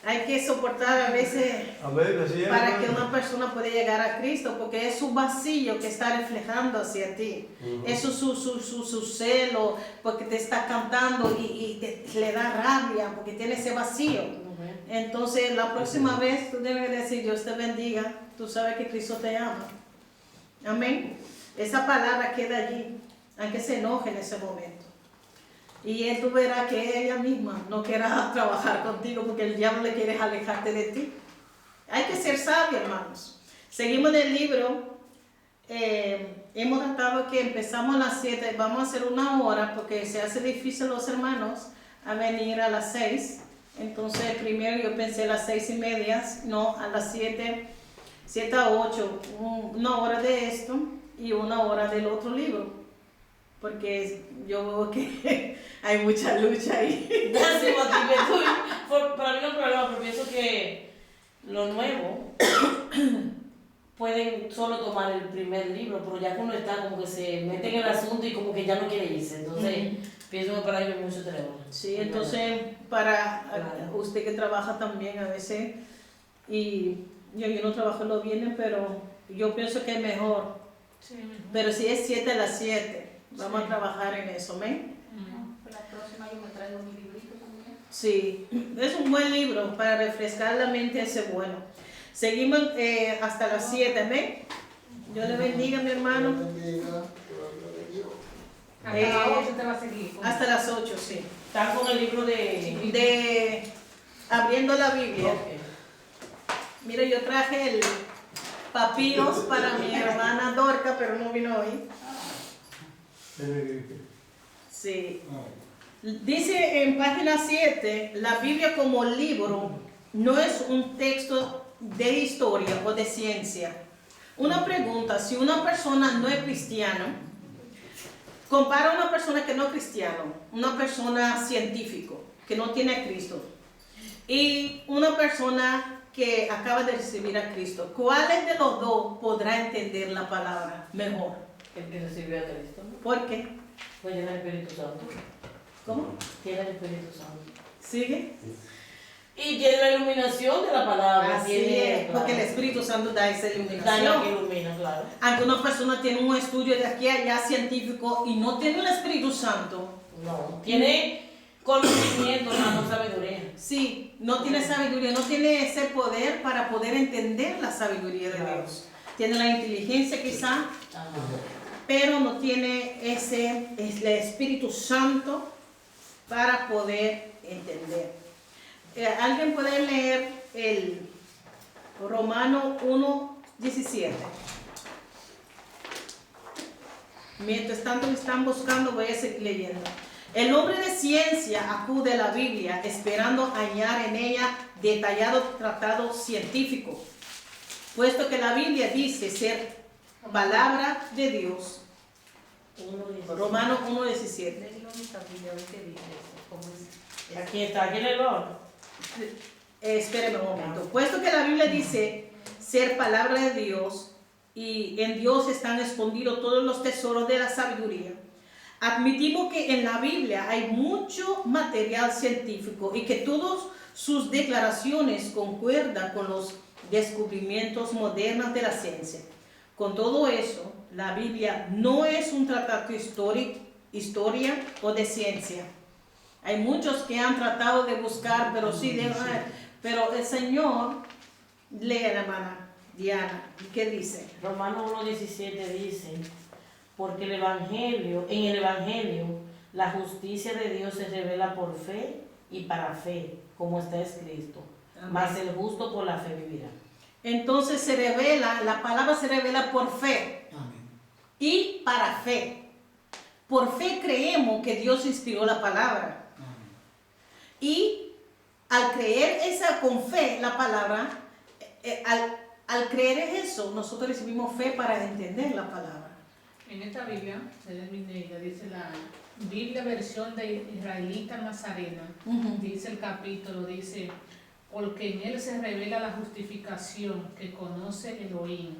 Hay que soportar a veces Amén, así es. para hermano. que una persona pueda llegar a Cristo, porque es su vacío que está reflejando hacia ti. Ujú. Eso es su celo, porque te está cantando y le da rabia, porque tiene ese vacío. Entonces, la próxima vez tú debes decir, Dios te bendiga, tú sabes que Cristo te ama. Amén. Esa palabra queda allí, aunque se enoje en ese momento. Y él tú verás que ella misma no quiera trabajar contigo porque el diablo le quiere alejarte de ti. Hay que ser sabio, hermanos. Seguimos en el libro. Hemos tratado que empezamos a las 7, vamos a hacer 1 hora porque se hace difícil los hermanos a venir a las 6. Entonces primero yo pensé a las 6:30, no, a las 7 a 8, 1 hora de esto y 1 hora del otro libro. Porque yo veo que hay mucha lucha ahí. Ya sí, para mí no es problema, pero pienso que lo nuevo pueden solo tomar el primer libro, pero ya que uno está como que se mete en el asunto y como que ya no quiere irse. Entonces, pienso que para ellos es mucho trabajo. Sí, entonces para Claro. usted que trabaja también a veces, y yo no trabajo los viernes, pero yo pienso que es mejor. Sí, mejor. Pero si es 7 a las 7, vamos Sí. a trabajar en eso, ¿amén? Pues la próxima yo me traigo mi librito también. Sí, es un buen libro para refrescar la mente, ese bueno. Seguimos hasta las 7, ¿amén? Dios le bendiga, mi hermano. Hasta la 8 te va a seguir. Hasta las 8, sí. Están con el libro De Abriendo la Biblia. Ok. Mira, yo traje el papiros para mi hermana Dorca, pero no vino hoy. Sí. Dice en página 7, la Biblia como libro no es un texto de historia o de ciencia. Una pregunta, si una persona no es cristiana, compara a una persona que no es cristiano, una persona científico, que no tiene a Cristo, y una persona que acaba de recibir a Cristo, ¿cuáles de los dos podrá entender la palabra mejor? El que recibió a Cristo. ¿Por qué? Pues llena el Espíritu Santo. ¿Cómo? Tiene el Espíritu Santo. ¿Sigue? Y tiene la iluminación de la palabra. Así tiene, es, porque el claro, Espíritu Santo da esa da la que iluminación. ilumina, claro. Aunque una persona tiene un estudio de aquí a allá científico y no tiene el Espíritu Santo, No, tiene conocimiento, no sabiduría. sí, no tiene sabiduría, no tiene ese poder para poder entender la sabiduría de Claro. Dios. Tiene la inteligencia quizá, Ajá. pero no tiene el Espíritu Santo para poder entender. ¿Alguien puede leer el Romano 1:17? Mientras tanto están buscando, voy a seguir leyendo. El hombre de ciencia acude a la Biblia esperando hallar en ella detallado tratado científico, puesto que la Biblia dice ser palabra de Dios. Romano 1:17. Le digo a mi familia, a ver qué dice eso, cómo es. Aquí está, aquí le lo. Espéreme un momento. Puesto que la Biblia dice ser palabra de Dios y en Dios están escondidos todos los tesoros de la sabiduría, Admitimos que en la Biblia hay mucho material científico y que todas sus declaraciones concuerdan con los descubrimientos modernos de la ciencia. Con todo eso, la Biblia no es un tratado historia o de ciencia. Hay muchos que han tratado de buscar, pero el Señor, lea la hermana Diana, ¿qué dice? Romanos 1:17 dice, porque en el Evangelio, la justicia de Dios se revela por fe y para fe, como está escrito. Amén. Mas el justo por la fe vivirá. Entonces la palabra se revela por fe. Amén. Y para fe. Por fe creemos que Dios inspiró la palabra. Amén. Y al creer con fe la palabra, al creer en eso, nosotros recibimos fe para entender la palabra. En esta Biblia, dice la Biblia versión de Israelita Nazarena, dice el capítulo, dice, porque en él se revela la justificación que conoce Elohim,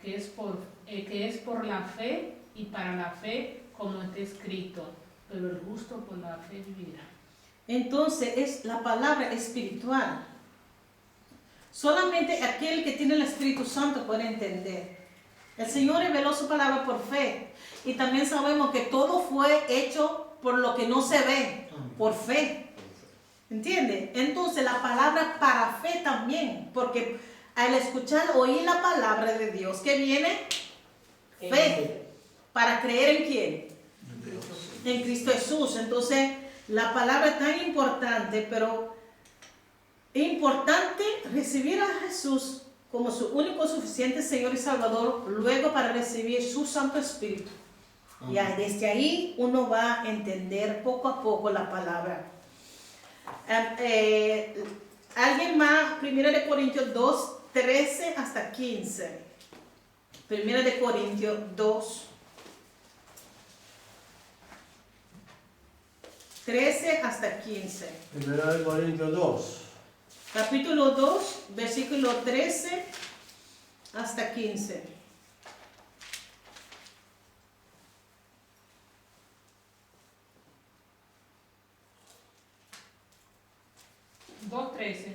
que es por la fe y para la fe, como está escrito, pero el justo por la fe vivirá. Entonces la palabra espiritual. Solamente aquel que tiene el Espíritu Santo puede entender. El Señor reveló su palabra por fe. Y también sabemos que todo fue hecho por lo que no se ve, por fe. ¿Entiende? Entonces la palabra para fe también. Porque al escuchar, oír la palabra de Dios, ¿qué viene? Fe. ¿Para creer en quién? En Cristo Jesús. Entonces la palabra es tan importante, pero es importante recibir a Jesús como su único suficiente Señor y Salvador, luego para recibir su Santo Espíritu. Y desde ahí uno va a entender poco a poco la palabra. ¿Alguien más? 1 Corintios 2, 13 hasta 15. 1 Corintios 2, 13 hasta 15. 1 Corintios 2. Capítulo 2, versículo 13 hasta 15.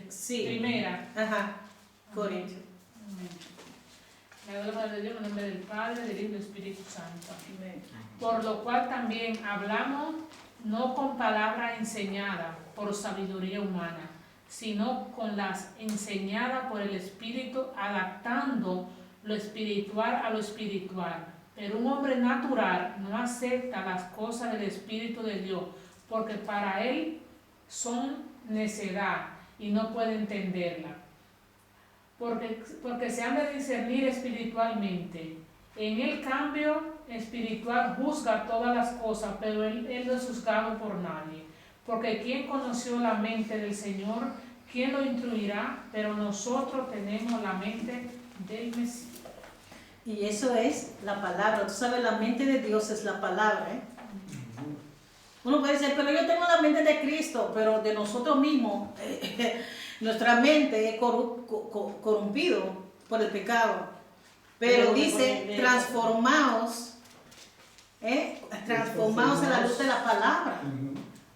Sí. Primera. Ajá. Corintios. Me doy de Dios en nombre del Padre, del Hijo y del Espíritu Santo. Amén. Por lo cual también hablamos no con palabra enseñada por sabiduría humana, sino con las enseñadas por el Espíritu, adaptando lo espiritual a lo espiritual. Pero un hombre natural no acepta las cosas del Espíritu de Dios, porque para él son necedad y no puede entenderla. Porque se han de discernir espiritualmente. En el cambio espiritual juzga todas las cosas, pero él no es juzgado por nadie. Porque ¿quién conoció la mente del Señor? ¿Quién lo instruirá? Pero nosotros tenemos la mente del Mesías. Y eso es la palabra. Tú sabes, la mente de Dios es la palabra, ¿eh? Uno puede decir, pero yo tengo la mente de Cristo, pero de nosotros mismos, nuestra mente es corrompido por el pecado. Pero dice, transformaos a la luz de la palabra.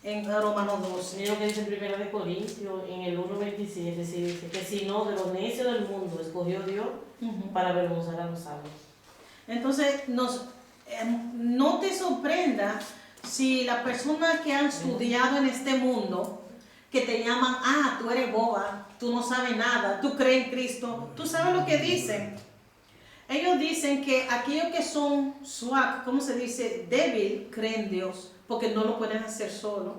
En Romanos 12. Mira lo que dice en 1 Corintios, en el 1:27, dice que si no, de los necios del mundo escogió Dios para avergonzar a los sabios. Entonces, no te sorprenda si la persona que han estudiado en este mundo, que te llaman, tú eres boba, tú no sabes nada, tú crees en Cristo, tú sabes lo que dicen. Ellos dicen que aquellos que son swag, ¿cómo se dice? Débil, creen en Dios, porque no lo pueden hacer solo.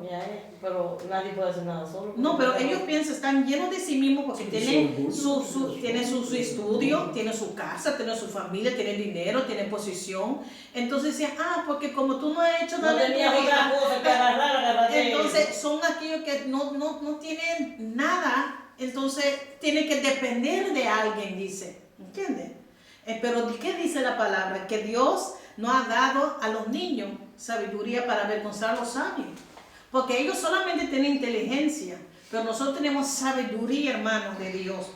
Pero nadie puede hacer nada solo. No, pero ellos piensan, están llenos de sí mismos porque tienen su estudio, tienen su casa, tienen su familia, tienen dinero, tienen posición. Entonces decían, porque como tú no has hecho nada, no tenías otra cosa que agarrar. Entonces son aquellos que no tienen nada, entonces tienen que depender de alguien, dice. ¿Entiendes? Pero ¿qué dice la palabra? Que Dios no ha dado a los niños sabiduría para avergonzar a los sabios. Porque ellos solamente tienen inteligencia, pero nosotros tenemos sabiduría, hermanos, de Dios.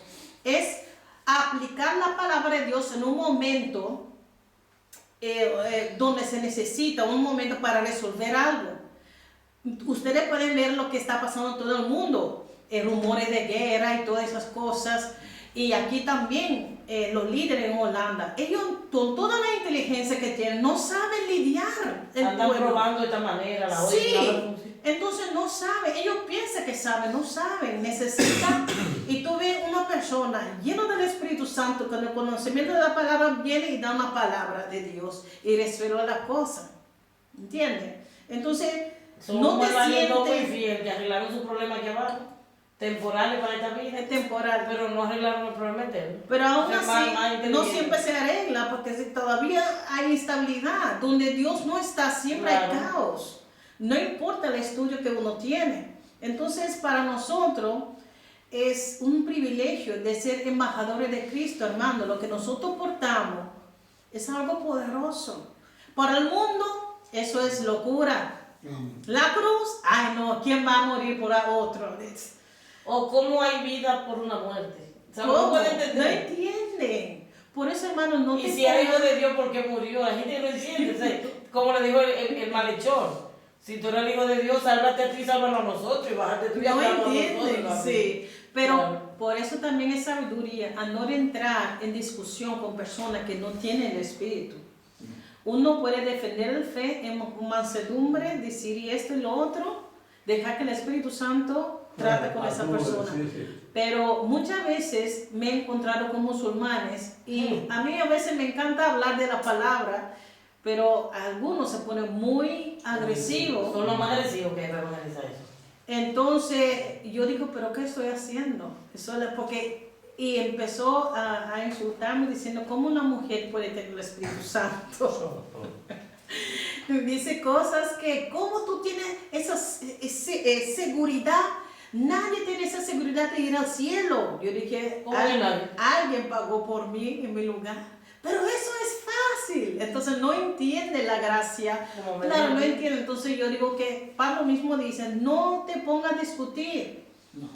Es aplicar la palabra de Dios en un momento donde se necesita un momento para resolver algo. Ustedes pueden ver lo que está pasando en todo el mundo, rumores de guerra y todas esas cosas. Y aquí también los líderes en Holanda, ellos con toda la inteligencia que tienen, no saben lidiar el Andan pueblo. probando de esta manera, la otra. Sí, entonces no saben, ellos piensan que saben, no saben, necesitan. Y tú ves una persona llena del Espíritu Santo, con el conocimiento de la palabra, viene y da una palabra de Dios y resuelve la cosa. ¿Entiendes? Entonces, Son no como te hermanos muy sientes fieles que arreglaron su problema aquí abajo, temporales para esta vida, temporal. pero no arreglaron el problema entero. Pero aún Ser más así, no inteligente. siempre se arregla, porque si todavía hay instabilidad. Donde Dios no está, siempre hay Claro. caos. No importa el estudio que uno tiene. Entonces, para nosotros es un privilegio de ser embajadores de Cristo, hermano. Lo que nosotros portamos es algo poderoso. Para el mundo, eso es locura. La cruz, ay no, ¿quién va a morir por otro? O cómo hay vida por una muerte. O sea, no ¿Cómo? puede No entender. entienden. Por eso, hermano, no Y te si era hijo pongas- de Dios, ¿por qué murió? La gente no entiende. O sea, como le dijo el malhechor, si tú eres el hijo de Dios, sálvate a ti, sálvanos a nosotros y bájate tú y No háblanos a entienden, nosotros. sí. Pero Claro. por eso también es sabiduría a no entrar en discusión con personas que no tienen el espíritu. Uno puede defender la fe en mansedumbre, decir y esto y lo otro, dejar que el Espíritu Santo trate con esa persona. Sí, sí. Pero muchas veces me he encontrado con musulmanes y a mí a veces me encanta hablar de la palabra, pero algunos se ponen muy agresivos. Son los más agresivos que deben organizar eso. Entonces yo digo, pero ¿qué estoy haciendo? Y empezó a insultarme diciendo, ¿cómo una mujer puede tener el Espíritu Santo? Dice cosas que, ¿cómo tú tienes esa seguridad? Nadie tiene esa seguridad de ir al cielo. Yo dije, ¿Cómo que nadie? alguien pagó por mí en mi lugar. Pero eso es fácil. Entonces no entiende la gracia. Como me Claro, no dijo. entiende. Entonces yo digo que Pablo mismo dice, no te pongas a discutir.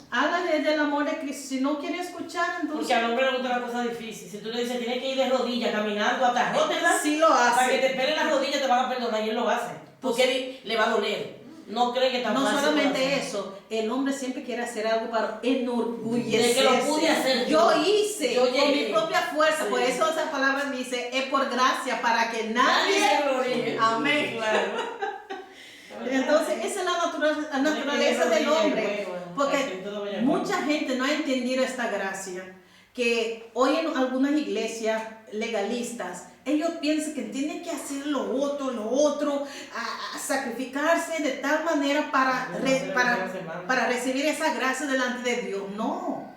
Hágale del amor de Cristo. Si no quiere escuchar, Porque entonces al hombre le gusta una cosa difícil. Si tú le dices, tienes que ir de rodillas caminando hasta Rotterdam, sí lo para que te hace. pelen las rodillas te van a perdonar y él lo hace. Porque le va a doler. No cree que tan No fácil solamente puede hacer. eso, el hombre siempre quiere hacer algo para enorgullecerse. De que lo pude hacer yo yo. hice Yo con llegué. mi propia fuerza, Sí. por eso esa palabra dice, es por gracia, para que Nadie nadie... se gloríe. Amén. Claro. Entonces, esa es la naturaleza del hombre. Porque mucha gente no ha entendido esta gracia. Que hoy en algunas iglesias legalistas, ellos piensan que tienen que hacer lo otro, a sacrificarse de tal manera para recibir esa gracia delante de Dios. No.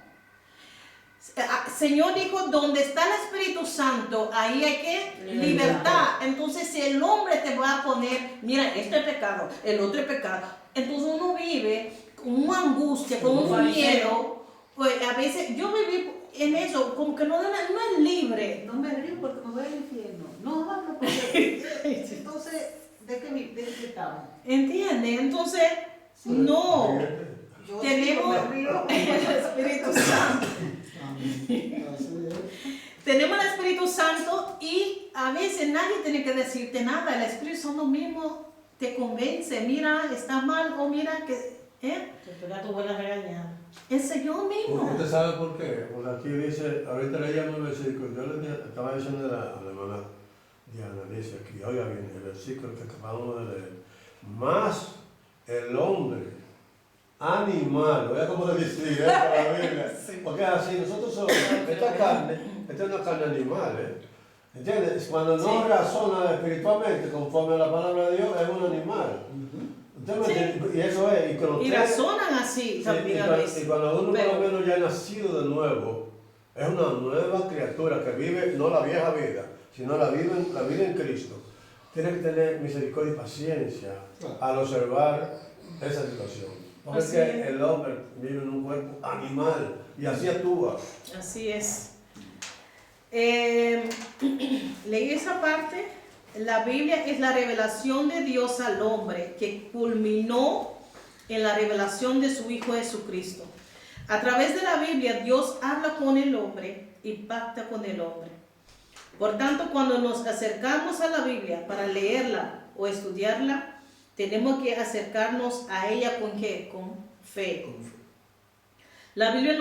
Señor dijo, donde está el Espíritu Santo, ahí hay que libertad. Entonces, si el hombre te va a poner, mira, esto es pecado, el otro es pecado. Entonces uno vive con una angustia, con un miedo. Pues a veces yo viví en eso, como que no es libre. No me río porque me voy al infierno. No, hablo porque... Entonces, ¿de qué estamos? ¿Entiendes? Entonces, no. Yo Tenemos sí, me río. el Espíritu Santo. Tenemos el Espíritu Santo y a veces nadie tiene que decirte nada. El Espíritu Santo mismo te convence. Mira, está mal o mira que... Te pega tu buena regañada. El Señor mismo. ¿Usted sabe por qué? Porque aquí dice, ahorita leíamos el versículo, yo le estaba diciendo a la hermana Diana, dice aquí, oiga bien, el versículo que acabamos de leer, más el hombre animal, oiga cómo le dice la Biblia, porque así nosotros somos, esta es una carne animal, ¿entiendes? Cuando no razona espiritualmente conforme a la palabra de Dios, es un animal. ¿Usted me entiende? Y eso es, y cuando Y usted- razonan así también a veces. y cuando uno Pero- por lo menos ya ha nacido de nuevo, es una nueva criatura que vive no la vieja vida, sino la vida en Cristo. Tiene que tener misericordia y paciencia al observar esa situación. Porque es Así que es. el hombre vive en un cuerpo animal y así actúa. Así es. Leí esa parte. La Biblia es la revelación de Dios al hombre que culminó en la revelación de su Hijo Jesucristo. A través de la Biblia, Dios habla con el hombre y pacta con el hombre. Por tanto, cuando nos acercamos a la Biblia para leerla o estudiarla, tenemos que acercarnos a ella ¿con qué? Con fe. La Biblia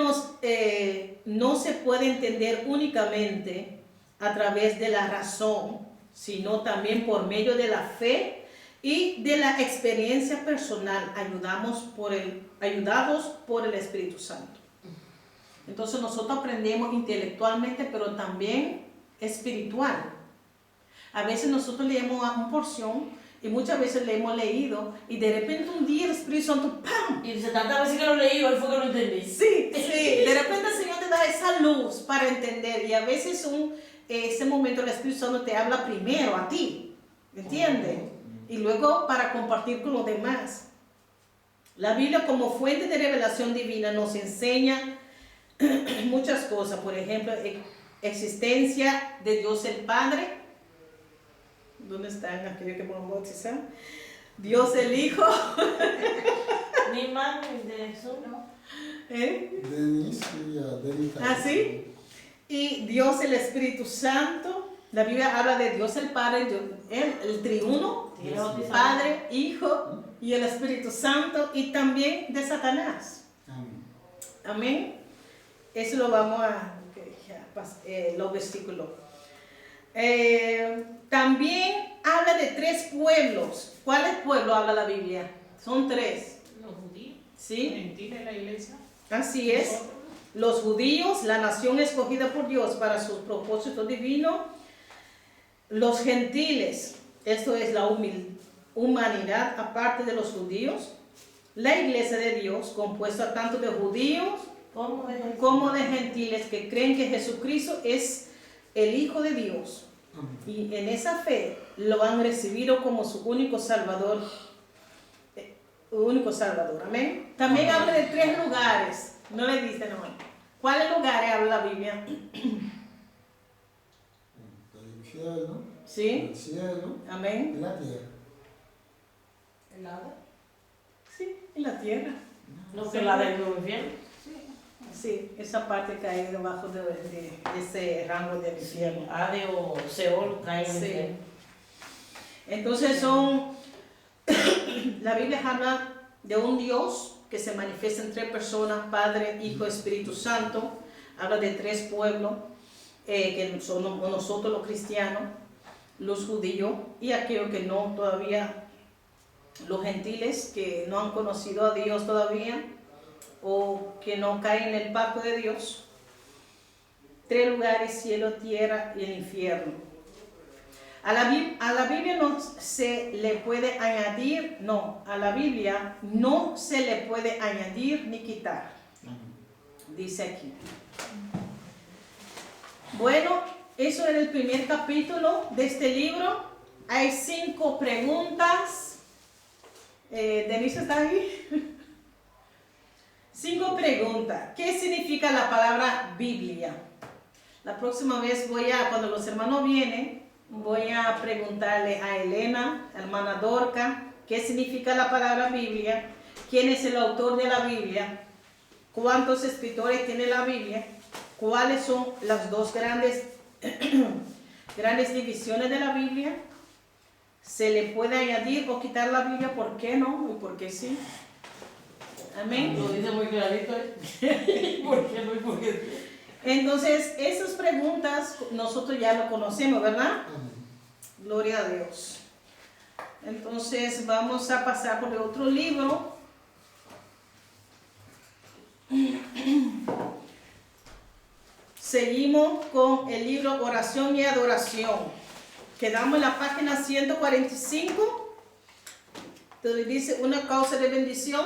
no se puede entender únicamente a través de la razón, sino también por medio de la fe y de la experiencia personal, ayudados por el Espíritu Santo. Entonces nosotros aprendemos intelectualmente, pero también espiritual. A veces nosotros leemos una porción y muchas veces le hemos leído y de repente un día el Espíritu Santo ¡pam! Y dice, tantas veces que lo leí, hoy fue que lo entendí. Sí, de repente el Señor te da esa luz para entender y a veces ese momento el Espíritu Santo te habla primero a ti, ¿entiendes? Y luego para compartir con los demás. La Biblia como fuente de revelación divina nos enseña muchas cosas, por ejemplo, existencia de Dios el Padre. ¿Dónde están aquellos que me van a bautizar? Dios el Hijo. Ni más ni de eso, ¿no? Denise y Adelita. ¿Ah, sí? Y Dios el Espíritu Santo. La Biblia habla de Dios el Padre, el triuno, Padre, Hijo y el Espíritu Santo, y también de Satanás. Amén. Amén. Eso lo vamos a los versículos. También habla de 3 pueblos. ¿Cuáles pueblos habla la Biblia? Son 3. Los judíos, los ¿Sí? gentiles, la iglesia. Así es. Nosotros. Los judíos, la nación escogida por Dios para sus propósitos divinos. Los gentiles, esto es la humanidad aparte de los judíos. La iglesia de Dios, compuesta tanto de judíos como de gentiles que creen que Jesucristo es el Hijo de Dios. Y en esa fe lo han recibido como su único Salvador. Amén. También habla de 3 lugares. No le dice, no. ¿Cuáles lugares habla la Biblia? El infierno, ¿Sí? el cielo Amén. y la tierra. ¿El agua? Sí, en la tierra. Lo que la del infierno. Sí, esa parte cae debajo de ese rango del infierno. Hades o Seol cae en el Sí. infierno. Entonces la Biblia habla de un Dios que se manifiesta en 3 personas, Padre, Hijo, Espíritu Santo. Habla de 3 pueblos, que somos nosotros los cristianos, los judíos y aquellos que no todavía, los gentiles que no han conocido a Dios todavía o que no caen en el pacto de Dios. 3 lugares, cielo, tierra y el infierno. A la Biblia no se le puede añadir, a la Biblia no se le puede añadir ni quitar. Dice aquí. Bueno, eso era el primer capítulo de este libro. Hay 5 preguntas. Denise está ahí. 5 preguntas. ¿Qué significa la palabra Biblia? La próxima vez cuando los hermanos vienen, voy a preguntarle a Elena, a hermana Dorca, qué significa la palabra Biblia, quién es el autor de la Biblia, cuántos escritores tiene la Biblia, cuáles son las 2 grandes divisiones de la Biblia, se le puede añadir o quitar la Biblia, ¿por qué no? ¿Y por qué sí? Amén. Lo dice muy clarito. ¿Por qué no y por qué sí? Entonces, esas preguntas nosotros ya lo conocemos, ¿verdad? Gloria a Dios. Entonces, vamos a pasar por el otro libro. Seguimos con el libro Oración y Adoración. Quedamos en la página 145. Donde dice una causa de bendición.